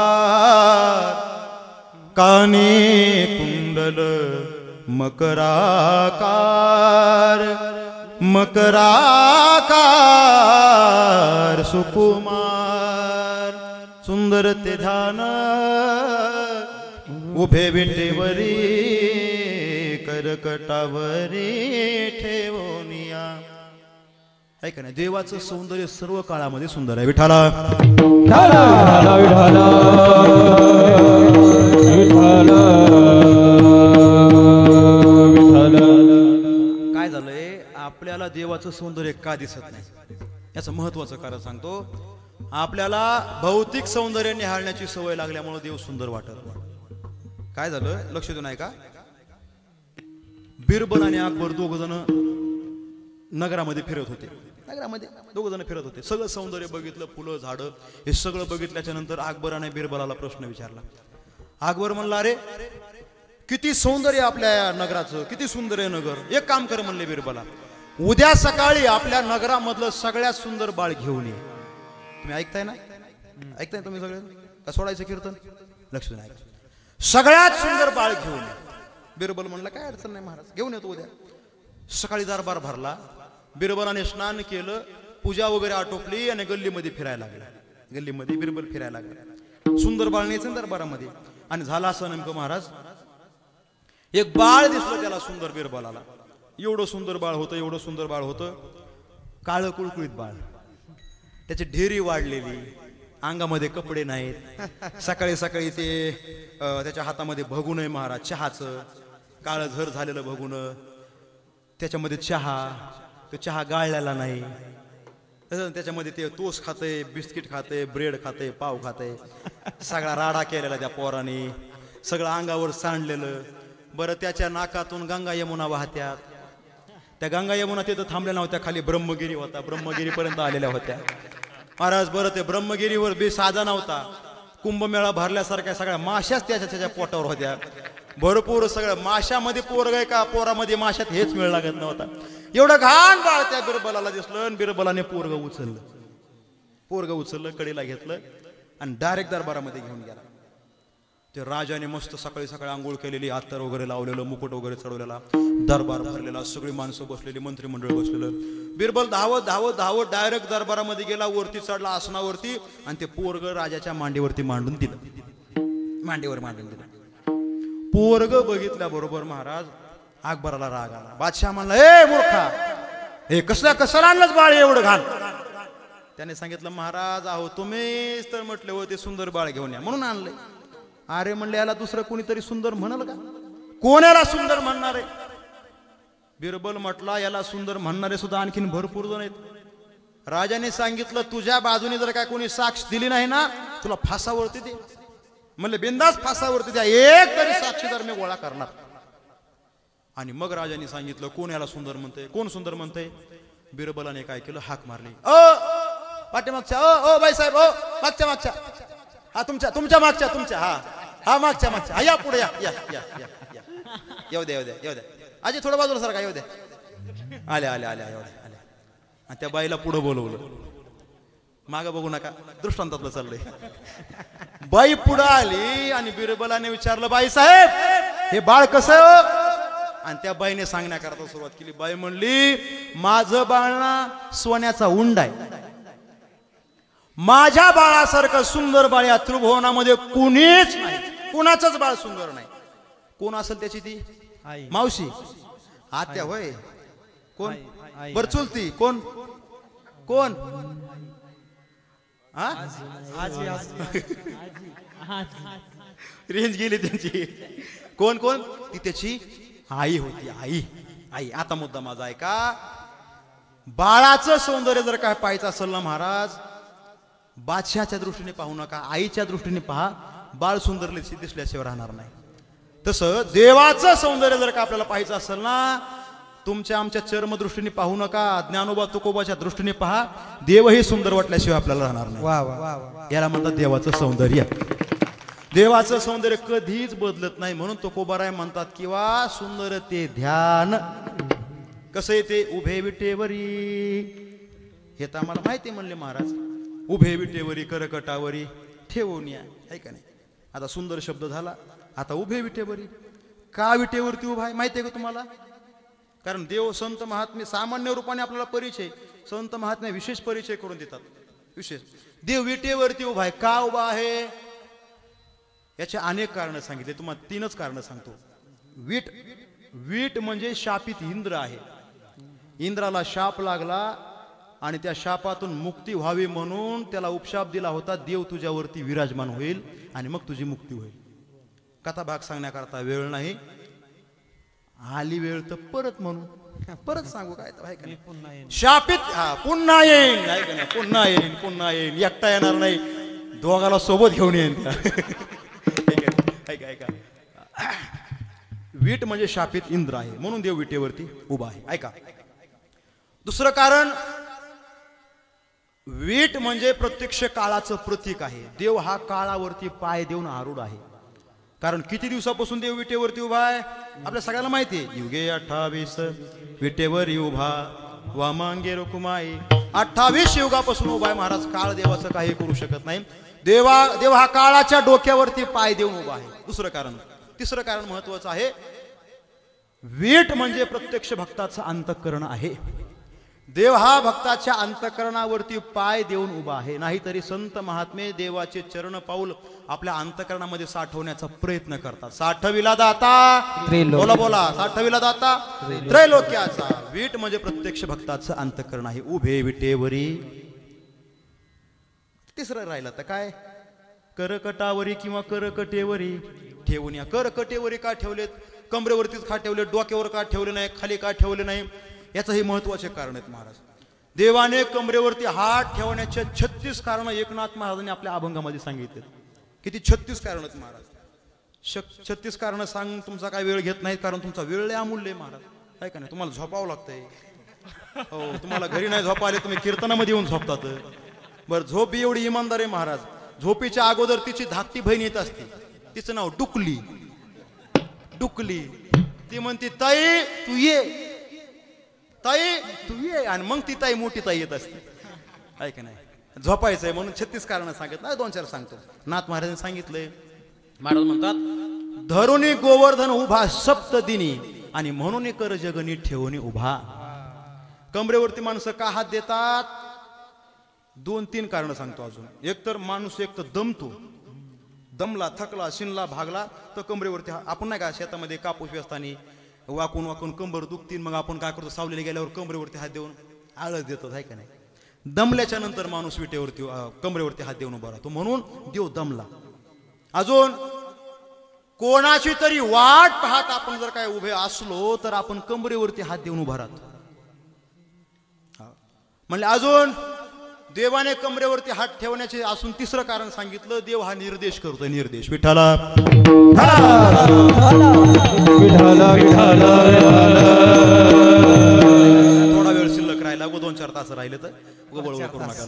कानी कुंडल मकराकार, मकराकार सुकुमार, सुंदर ते ध्यान उभे विटेवरी, करकटावरी ठेवोनिया. ऐका नाही, देवाचं सौंदर्य सर्व काळामध्ये सुंदर आहे. विठाला काय झालंय, आपल्याला देवाचं सौंदर्य का दिसत नाही याचं महत्वाचं कारण सांगतो. आपल्याला भौतिक सौंदर्य निहाळण्याची सवय लागल्यामुळे देव सुंदर वाटत. काय झालं, लक्ष देऊन ऐका. बिरबल आणि अकबर दोघ जण नगरामध्ये फिरत होते. नगरामध्ये दोघ जण फिरत होते. सगळं सौंदर्य बघितलं, फुलं झाडं हे सगळं बघितल्याच्या नंतर अकबराने बिरबलाला प्रश्न विचारला. अकबर म्हणला, अरे किती सौंदर्य आपल्या नगराचं, किती सुंदर आहे नगर. एक काम कर म्हणले बिरबला, उद्या सकाळी आपल्या नगरामधलं सगळ्यात सुंदर बाळ घेऊन ये. तुम्ही ऐकताय ना? ऐकताय तुम्ही सगळे का सोडायचं कीर्तन? लक्ष नाही. सगळ्यात सुंदर बाळ घेऊन ये. बिरबल म्हणला काय अडचण नाही महाराज, घेऊन येतो उद्या. सकाळी दरबार भरला, बिरबलाने स्नान केलं, पूजा वगैरे आटोपली आणि गल्लीमध्ये फिरायला लागला. गल्लीमध्ये बिरबल फिरायला लागला. सुंदर बाळ न्यायचं दरबारामध्ये. आणि झालं असं नेमकं महाराज, एक बाळ दिसलं त्याला सुंदर बिरबलाला. एवढं सुंदर बाळ होतं, एवढं सुंदर बाळ होतं, काळं कुळकुळीत बाळ, त्याची ढेरी वाढलेली, अंगामध्ये कपडे नाहीत. सकाळी सकाळी ते त्याच्या हातामध्ये भगुन आहे महाराज चहाचं, काळं झर झालेलं भगुन, त्याच्यामध्ये चहा, तो चहा गाळलेला नाही, त्याच्यामध्ये ते तोस खाते, बिस्किट खाते, ब्रेड खाते, पाव खाते, सगळा राडा केलेला त्या पोराने, सगळं अंगावर सांडलेलं. बरं त्याच्या नाकातून गंगा यमुना वाहत्यात. त्या गंगा यमुना तिथं थांबल्या नव्हत्या, खाली ब्रह्मगिरी होता, ब्रह्मगिरीपर्यंत आलेल्या होत्या महाराज. बरं ते ब्रह्मगिरीवर बी साधा नव्हता, कुंभमेळा भरल्यासारख्या सगळ्या माशाच त्याच्या पोटावर होत्या. भरपूर सगळं माशामध्ये पोरग आहे का पोरामध्ये माशात हेच मेळ लागत नव्हता. एवढं घाण बाळ त्या बिरबलाला दिसलं आणि बिरबलाने पोरग उचललं, कडीला घेतलं आणि डायरेक्ट दरबारामध्ये घेऊन गेला. ते राजाने मस्त सकाळी सकाळी आंघोळ केलेली, अत्तर वगैरे लावलेलं, मुकुट वगैरे चढवलेला, दरबार भरलेला, सगळी माणसं बसलेली, मंत्रिमंडळ बसलेलं. बिरबल धावत धावत धावत डायरेक्ट दरबारामध्ये गेला, वरती चढला आसनावरती आणि ते पोरग राजाच्या मांडीवरती मांडून दिलं. पोरग बघितल्याबरोबर महाराज अकबराला राग आला. बादशाह म्हणला, ए मूर्खा, हे कसं आणलंच बाळ एवढं घाल. त्याने सांगितलं, महाराज अहो तुम्हीच तर म्हटले होते सुंदर बाळ घेऊन या म्हणून आणलंय. अरे म्हणले याला दुसरं कोणीतरी सुंदर म्हणाल का? कोण याला सुंदर म्हणणार आहे? बिरबल म्हटला, याला सुंदर म्हणणारे सुद्धा आणखीन भरपूर जण आहेत. राजाने सांगितलं, तुझ्या बाजूने जर काय कोणी साक्ष दिली नाही ना, तुला फासावरती दे. म्हणले बिंदास फासावरती द्या, एक तरी साक्षीदार मी गोळा करणार. आणि मग राजाने सांगितलं, कोण याला सुंदर म्हणतंय, कोण सुंदर म्हणतंय? बिरबलाने काय केलं, हाक मारली, पाठीमागच्या, ओ बाईसाहेब, ओ मागच्या, हा तुमच्या मागच्या, तुमच्या, हा मागच्या, हा या पुढे, या येऊ द्या आजी, थोडं बाजूला सारखा, येऊ द्या. आल्या एवढ्या. आणि त्या बाईला पुढे बोलवलं. मागं बघू नका, दृष्टांतातलं चाललंय. बाई पुढे आली आणि बिरबलाने विचारलं, बाई साहेब हे बाळ कसं आहे? आणि त्या बाईने सांगण्याकरता सुरुवात केली. बाई म्हणली, माझं बाळ ना सोन्याचा उंड आहे. माझ्या बाळासारखं सुंदर बाळ या त्रिभुवनामध्ये कुणीच नाही, कुणाचंच बाळ सुंदर नाही. कोण असेल त्याची? ती मावशी, आत्या होय? कोण? बरचुलती? कोण? रेंज गेली त्यांची. कोण? ती त्याची आई होती. आई. आता मुद्दा माझा आहे का, बाळाचं सौंदर्य जर काय पाहायचं असेल ना महाराज, बादशहाच्या दृष्टीने पाहू नका, आईच्या दृष्टीने पहा. बाळ सुंदर दिसल्याशिवाय राहणार नाही. तसं देवाचं सौंदर्य जर का आपल्याला पाहायचं असेल ना, तुमच्या आमच्या चर्म दृष्टीने पाहू नका, ज्ञानोबा तुकोबाच्या दृष्टीने पहा. देवही सुंदर वाटल्याशिवाय आपल्याला राहणार नाही. याला म्हणतात देवाचं सौंदर्य. देवाचं सौंदर्य कधीच बदलत नाही. म्हणून तुकोबाराय म्हणतात, किंवा सुंदर ते ध्यान कसं येते, उभे विटेवरी. हे तर आम्हाला माहिती म्हणले महाराज, उभे विटेवरी करकटावरी ठेवून या, आहे का नाही? आता सुंदर शब्द झाला, आता उभे विटेवरी. का विटेवरती उभा आहे माहिती आहे का तुम्हाला? कारण देव संत महात्मे सामान्य रूपाने आपल्याला परिचय, संत महात्मे विशेष परिचय करून देतात. विशेष देव विटेवरती उभा आहे. का उभा आहे? याचे अनेक कारण सांगितले, तुम्हाला 3च कारण सांगतो. वीट म्हणजे शापित इंद्र आहे. इंद्राला शाप लागला आणि त्या शापातून मुक्ती व्हावी म्हणून त्याला उपशाप दिला होता, देव तुझ्यावरती विराजमान होईल आणि मग तुझी मुक्ती होईल. कथा भाग सांगण्याकरता वेळ नाही, आली वेळ तर परत म्हणू, परत सांगू काय तर, आहे का? शापित पुन्हा येईन, आहे का नाही? पुन्हा येईन, एकटा येणार नाही, दोघाला सोबत घेऊन येईन. ऐका, वीट म्हणजे शापित इंद्र आहे म्हणून देव विटेवरती उभा आहे. ऐका, दुसरं कारण, वीट म्हणजे प्रत्यक्ष काळाचं प्रतीक आहे. देव हा काळावरती पाय देऊन आरूढ आहे. कारण किती दिवसापासून देव विटेवरती उभा आहे आपल्या सगळ्यांना माहिती आहे. युगे 28 विटेवर उभा, वामांगे रुकुमाई. 28 युगापासून उभा आहे महाराज. काळ देवाचं काही करू शकत नाही. देव हा काळाच्या डोक्यावरती पाय देऊन उभा आहे. दुसरं कारण. तिसरं कारण महत्वाचं आहे. वीट म्हणजे प्रत्यक्ष भक्ताचं अंतःकरण आहे. देव हा भक्ताच्या अंतःकरणावरती पाय देऊन उभा आहे. नाहीतरी संत महात्मे देवाचे चरण पाऊल आपल्या अंतःकरणामध्ये साठवण्याचा प्रयत्न करतात. साठविला दाता बोला बोला साठविला दाता त्रैलोक्याचा. वीट म्हणजे प्रत्यक्ष भक्ताचं अंतःकरण आहे. उभे विटेवरी. तिसरं राहिलं तर काय. करकटावरी किंवा करकटेवरी ठेवून. या करकटेवरी का ठेवलेत. कमरेवरतीच का ठेवले. डोक्यावर का ठेवले नाही. खाली का ठेवले नाही. याचं हे महत्वाचे कारण आहेत महाराज. देवाने कमरेवरती हात ठेवण्याचे 36 कारण एकनाथ महाराजांनी आपल्या अभंगामध्ये सांगितले. किती 36 कारण आहेत महाराज. 36 कारण सांग तुमचा काय वेळ घेत नाही. कारण तुमचा वेळ लय अमूल्य आहे महाराज. काय का नाही. तुम्हाला झोपावं लागतंय. हो तुम्हाला घरी नाही झोपा आले तुम्ही कीर्तनामध्ये येऊन झोपतात. बरं झोप एवढी इमानदार आहे महाराज. झोपेच्या अगोदर तिची धाकटी बहीण येत असते. तिचं नाव डुकली. डुकली ती म्हणते ताई तू ये. ताई तू ये. आणि मग ती ताई मोठी ताई येत असते. काय का नाही. झोपायचंय म्हणून 36 कारण सांगितलं. नाही 2-4 सांगतो. नाथ महाराजांनी सांगितलंय. महाराज म्हणतात धरुणी गोवर्धन उभा सप्तदिनी आणि म्हणून कर जगनी ठेवणी उभा. कमरेवरती माणसं का हात देतात. 2-3 कारण सांगतो अजून. एक तर माणूस एक तर दमतो. दमला थकला शिनला भागला तर कमरेवरती आपण नाही का शेतामध्ये कापूस वेचताना वाकून वाकून कंबर दुखतील. मग आपण काय करतो सावलीला गेल्यावर कमरेवरती हात देऊन आळस देतो. आहे का नाही. दमल्याच्या नंतर माणूस विटेवरती कमरेवरती हात देऊन उभा राहतो. म्हणून देव दमला. अजून कोणाची तरी वाट पाहत आपण जर काय उभे असलो तर आपण कमरेवरती हात देऊन उभा राहतो. म्हणले अजून देवाने कमरेवरती हात ठेवण्याचे असून तिसरं कारण सांगितलं. देव हा निर्देश करतोय. निर्देश विठ्ठला थोडा वेळ शिल्लक राहिला. 2-4 तास राहिले तर बळबळ करू नका.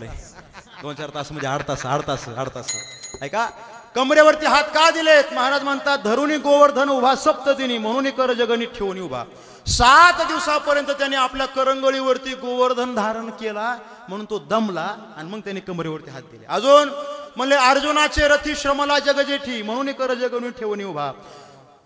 2-4 तास म्हणजे 8 तास. ऐका कमरेवरती हात का दिलेत. महाराज म्हणतात धरुणी गोवर्धन उभा सप्तदिनी म्हणून कर जगनी ठेवून उभा. 7 दिवसापर्यंत त्याने आपल्या करंगळीवरती गोवर्धन धारण केला म्हणून तो दमला आणि मग त्याने कमरेवरती हात दिले. अजून म्हणले अर्जुनाचे रथी श्रमला जगजेठी म्हणून कर जगनी ठेवून उभा.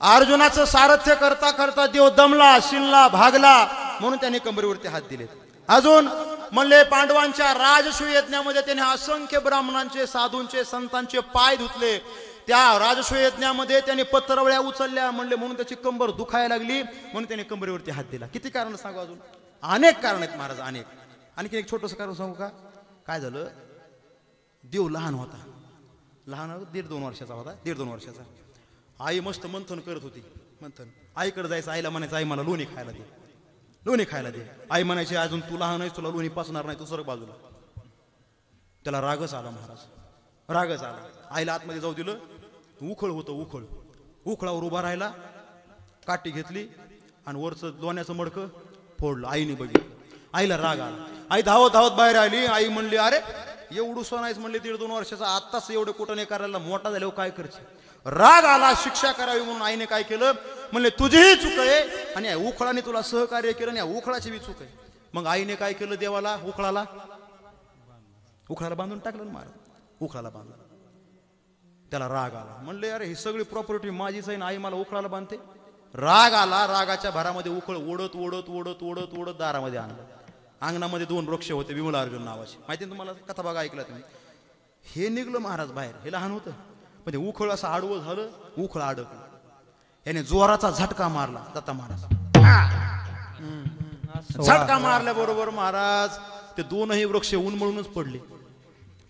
अर्जुनाचं सारथ्य करता करता देव दमला शिनला भागला म्हणून त्याने कमरेवरती हात दिले. अजून म्हणले पांडवांच्या राजसूय यज्ञामध्ये त्याने असंख्य ब्राह्मणांचे साधूंचे संतांचे पाय धुतले. त्या राजसूय यज्ञामध्ये त्याने पत्रवळ्या उचलल्या म्हणले म्हणून त्याची कंबर दुखायला लागली म्हणून त्याने कमरेवरती हात दिला. किती कारण सांगू अजून. अनेक कारण आहेत महाराज. अनेक. आणखी एक छोटंसं कारण सांगू का. काय झालं. देव लहान होता. लहान 1.5-2 वर्षाचा होता. 1.5-2 वर्षाचा. आई मस्त मंथन करत होती. मंथन आईकडे जायचं. आईला म्हणायचं आई मला लोणी खायला दे. लोणी खायला दे. आई म्हणायची अजून तू लहान आहेस तुला लोणी पाचणार नाही तू सरक बाजूला. त्याला रागच आला महाराज. रागच आला. आईला आतमध्ये जाऊ दिलं. उखळ होतं. उखळ. उखळावर उभा राहिला. काठी घेतली आणि वरचं लोण्याचं मडकं फोडलं. आईने बघितलं. आईला राग आला. आई धावत धावत बाहेर आली. आई म्हणली अरे एवढं सोनायच म्हणले 1.5-2 वर्षाचा आत्ताच एवढं कुठं नाही करायला मोठा झाल्यावर काय करते. राग आला. शिक्षा करावी म्हणून आईने काय केलं म्हणले तुझीही चूक आहे आणि उखळाने तुला सहकार्य केलं आणि उखळाची बी चूक आहे. मग आईने काय केलं देवाला उखळाला बांधून टाकलं महाराज. उखळाला बांधलं. त्याला राग आला. म्हणले अरे ही सगळी प्रॉपर्टी माझीच आहे ना आई मला उखळाला बांधते. राग आला. रागाच्या भरामध्ये उखळ ओढत ओढत ओढत ओढत ओढत दारामध्ये आणलं. अंगणामध्ये 2 वृक्ष होते विमला अर्जुन नावाचे. माहिती ना तुम्हाला कथा बघा ऐकला तुम्ही. हे निघलं महाराज बाहेर. हे लहान होतं पण ते उखळ असं आडवं झालं. उखळ अडकलं. याने जोराचा झटका मारला दत्ता महाराज. झटका मारल्याबरोबर महाराज ते 2ही वृक्ष उन्मळूनच पडले.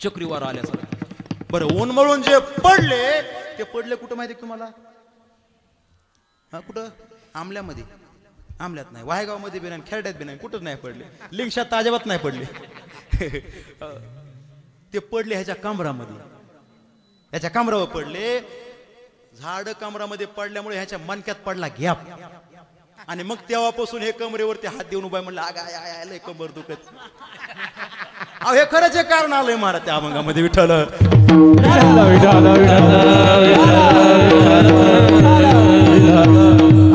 चक्रीवार आल्यासारखं. बरं उन्मळून जे पडले ते पडले कुठं माहिती तुम्हाला. हा कुठं आमल्यामध्ये. आमल्यात नाही. वाहेगावमध्ये बी नाही. खेरड्यात बी नाही. कुठंच नाही पडले. लिंगशात ताजाबात नाही पडले. ते पडले ह्याच्या कमरामध्ये. ह्याच्या कमरावर पडले. झाड कमरामध्ये पडल्यामुळे ह्याच्या मनक्यात पडला गॅप आणि मग तेव्हापासून हे कमरेवरती हात देऊन उभा म्हणलं आग आय कंबर दुखत. अहो हे खरंच हे कारण आलंय महाराज त्या अभंगामध्ये. विठ्ठल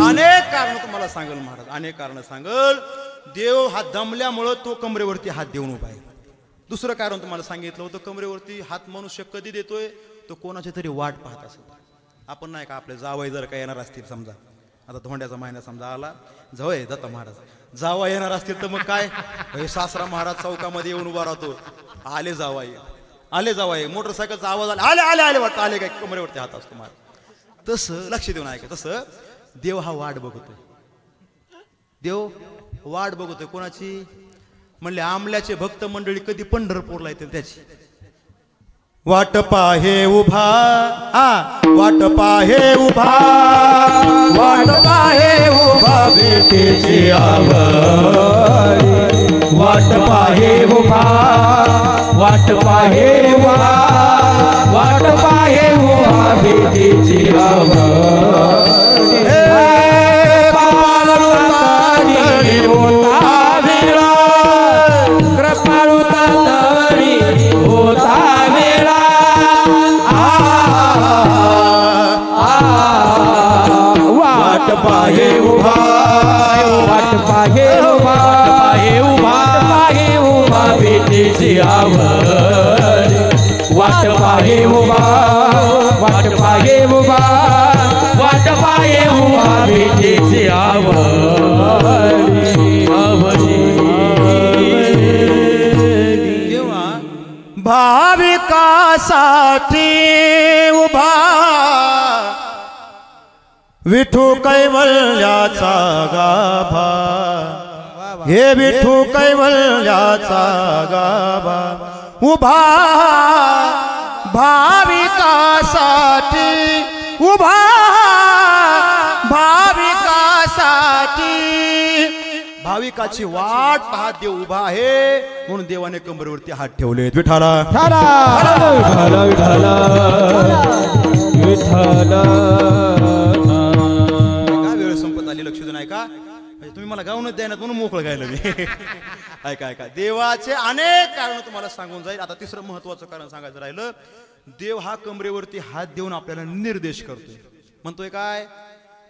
अनेक कारण तुम्हाला सांगल महाराज. अनेक कारण सांगल. देव हात दमल्यामुळं तो कमरेवरती हात देऊन उभा आहे. दुसरं कारण तुम्हाला सांगितलं होतं, कमरेवरती हात मनुष्य कधी देतोय, तो कोणाची तरी वाट पाहत असत. आपण नाही का आपले जावई जर का येणार असतील, समजा आता धोंड्याचा महिना समजा आला, जवळ दत्त महाराज जावा येणार असतील तर मग काय, हे सासरा महाराज चौकामध्ये येऊन उभा राहतो, आले जावाई मोटरसायकलचा आवाज आला, आले आले आले वाटतं, आले काय, कमरेवरती हात असतो महाराज. तसं लक्ष देऊन ऐका, तसं देव हा वाट बघतोय. देव वाट बघतोय कोणाची? म्हणले आमल्याचे भक्त मंडळी कधी पंढरपूरला येते त्याची वाट पाहे उभा, वाट पाहे उभा, वाट पाहे उभा भेटीची आवड, वाट पाहे उभा, वाट पाहे उभा, वाट पाहे उभा भेटीची आवड. कृपाळू तातडी होता वेळा, वाट पाहे उभा, वाट पाहे उभा, वाट पाहे उभा भेटीची आवड, वाट पाहे उभा, वाट पाहे उभा, वाट पाहे उभा भेटीची आवड. भाविकासाठी उभा विठू कैवल्याचा गाभा, हे विठू कैवल्याचा गाभा उभा, भाविकासाठी उभा, भाविकासाठी, भाविकाची वाट पाहत देव उभा आहे, म्हणून देवाने कमरेवरती हात ठेवले. विठाला विठाला विठाला विठाला. काय वेळ संपत आली, लक्ष देऊन ऐका. तुम्ही मला गाऊनच द्यायना म्हणून मोकळं गायलं मी. ऐका ऐका, देवाचे अनेक कारण तुम्हाला सांगून जाईल. आता तिसरं महत्वाचं कारण सांगायचं राहिलं. देव हा कमरेवरती हात देऊन आपल्याला निर्देश करतोय. म्हणतोय काय,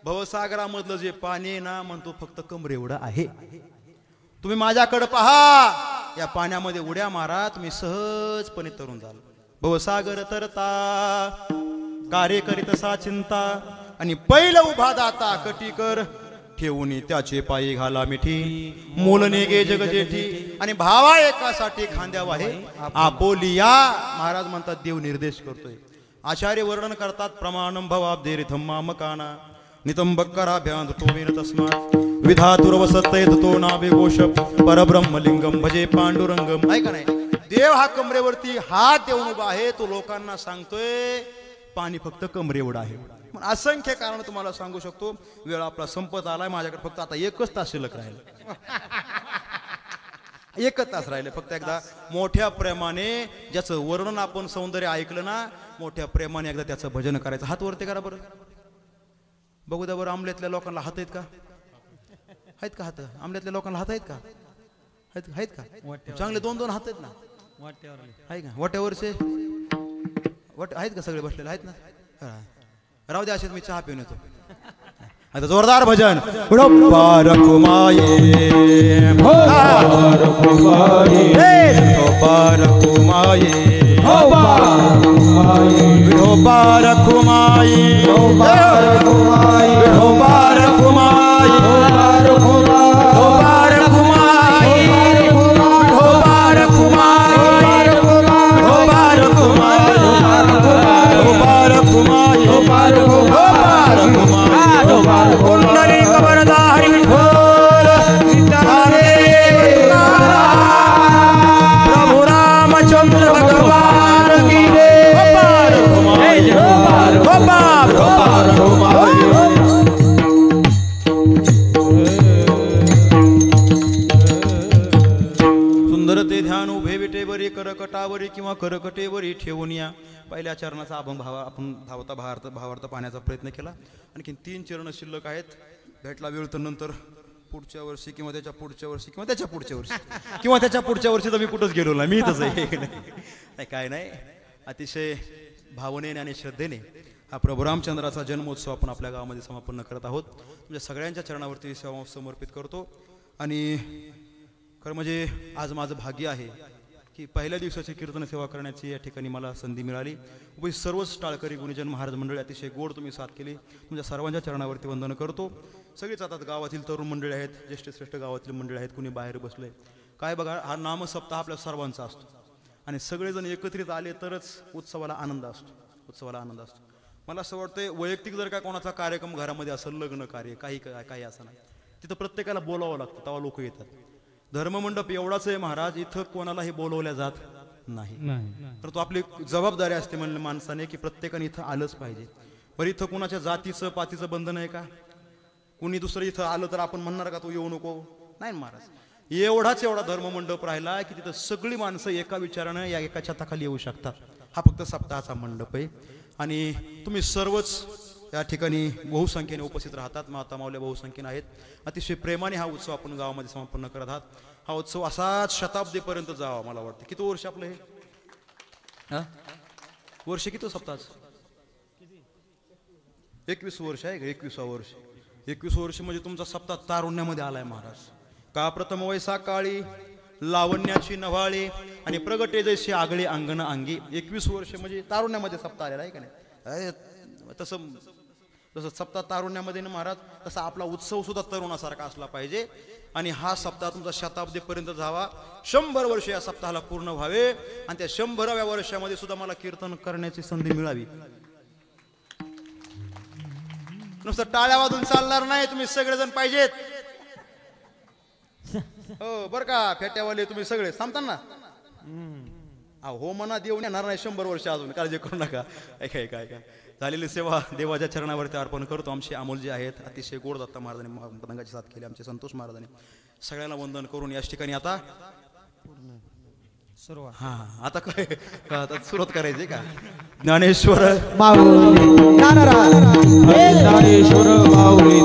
भवसागरामधलं जे पाणी आहे ना, म्हणतो फक्त कमरे एवढं आहे, तुम्ही माझ्याकडे पहा, या पाण्यामध्ये उड्या मारा, तुम्ही सहजपणे तरून जाल. भवसागर तरता कार्य करीतसा चिंता, आणि पहिलं उभा दाता कटीकर ठेवून त्याचे पायी घाला मिठी, मोलने गे जग जेठी, आणि भावा एकासाठी खांद्यावा आहे आपोलिया. महाराज म्हणतात देव निर्देश करतोय. आचार्य वर्णन करतात, प्रमाणम भवाब्देरी धम्मा मकाना नितंबकराभ्यां तोमेन तस्मात् विधातुरवसत्तयत तो नाभे घोष परब्रह्मलिंगम भजे पांडुरंगम. ऐका नाही, देव हा कमरेवरती हात देऊन उभा आहे, तो लोकांना सांगतोय पाणी फक्त कमरे एवढं आहे. असंख्य कारण तुम्हाला सांगू शकतो. वेळ आपला संपत आलाय, माझ्याकडे फक्त आता 1 तास शिल्लक राहिलं. 1 तास राहिले फक्त. एकदा मोठ्या प्रेमाने ज्याचं वर्णन आपण सौंदर्य ऐकलं ना, मोठ्या प्रेमाने एकदा त्याचं भजन करायचं. हात वरती करा बरं, बघू द्या बरं. आमल्यातल्या लोकांना हात आहेत का? आहेत का हात? आमल्यातल्या लोकांना हात आहेत का? आहेत का? चांगले 2-2 हात आहेत ना, आहे का? वाट्यावरचे आहेत का? सगळे बसलेले आहेत ना? राहू द्या असेच, मी चहा पिऊन येतो. आता जोरदार भजन. रखुमाये करकटावरी किंवा करकटेवरी ठेवून या. पहिल्या चरणाचा अभंग आपण भावार्थ पाहण्याचा प्रयत्न केला. आणखी 3 चरण शिल्लक आहेत. भेटला वेळ तर नंतर पुढच्या वर्षी किंवा त्याच्या पुढच्या वर्षी किंवा त्याच्या पुढच्या वर्षी किंवा त्याच्या पुढच्या वर्षी तर मी कुठंच गेलो नाही, मी इथंच आहे. नाही काय नाही, अतिशय भावनेने आणि श्रद्धेने हा प्रभू रामचंद्राचा जन्मोत्सव आपण आपल्या गावामध्ये समापन करत आहोत. म्हणजे सगळ्यांच्या चरणावरती सेवा समर्पित करतो. आणि खरं म्हणजे आज माझं भाग्य आहे की पहिल्या दिवसाची कीर्तन सेवा करण्याची या ठिकाणी मला संधी मिळाली. उपस्थित सर्वच टाळकरी गुणीजन महाराज मंडळी अतिशय गोड तुम्ही साथ केली. तुमच्या सर्वांच्या चरणावरती वंदन करतो. सगळेच आता गावातील तरुण मंडळी आहेत, ज्येष्ठ श्रेष्ठ गावातील मंडळी आहेत, कुणी बाहेर बसले काय बघा. हा नामसप्ताह आपल्या सर्वांचा असतो आणि सगळेजण एकत्रित आले तरच उत्सवाला आनंद असतो. मला असं वाटतंय वैयक्तिक जर काय कोणाचा कार्यक्रम घरामध्ये असेल, लग्न कार्य काही असं नाही, तिथं प्रत्येकाला बोलावं लागतं तेव्हा लोक येतात. धर्ममंडप एवढाच आहे महाराज, इथं कोणालाही बोलवल्या जात नाही. तर तो आपली जबाबदारी असते म्हणलं माणसाने की प्रत्येकाने इथं आलंच पाहिजे. बरं इथं कुणाच्या जातीचं पातीचं बंधन आहे का? कुणी दुसरं इथं आलं तर आपण म्हणणार का तू येऊ नको? नाही महाराज, एवढा धर्ममंडप राहिला की तिथं सगळी माणसं एका विचारानं या एका छताखाली येऊ शकतात. हा फक्त सप्ताहाचा मंडप आहे आणि तुम्ही सर्वच या ठिकाणी बहुसंख्येने उपस्थित राहतात. माता माऊल्या बहुसंख्येने आहेत. अतिशय प्रेमाने हा उत्सव आपण गावामध्ये संपन्न करत आहात. हा उत्सव असाच शताब्दीपर्यंत जावा मला वाटतं. किती वर्ष आपलं हे वर्ष किती सप्ताहाचं? 21 वर्ष आहे का? 21 वर्ष. 21 वर्ष म्हणजे तुमचा सप्ताह तारुण्यामध्ये आलाय महाराज. का प्रथम वैसा काळी लावण्याची नव्हाळी आणि प्रगटे जैसे आगळे अंगण अंगी. 21 वर्ष म्हणजे तारुण्यामध्ये सप्ताह आलेला आहे का नाही? तसं सप्ताह तारुण्यामध्ये ना महाराज, तसा आपला उत्सव सुद्धा तरुणासारखा असला पाहिजे. आणि हा सप्ताह तुमचा शताब्दीपर्यंत जावा. 100 वर्ष या सप्ताहाला पूर्ण व्हावे आणि त्या 100व्या वर्षामध्ये सुद्धा मला कीर्तन करण्याची संधी मिळावी. नुसतं टाळ्या वाजून चालणार नाही, तुम्ही सगळेजण पाहिजेत. हो बर का फेट्यावाले तुम्ही सगळे थांबताना हो म्हणा, देऊन येणार नाही 100 वर्ष अजून, काळजी करू नका. काय झालेली सेवा देवाच्या चरणावरती अर्पण करतो. आमचे अमोल जे आहेत अतिशय गोड दत्ता महाराजांनी पतंगाची साथ केली, आमचे संतोष महाराजांनी सगळ्यांना वंदन करून याच ठिकाणी आता आता काय आता सुरुवात करायची का? ज्ञानेश्वर माऊली ज्ञानेश्वर माऊली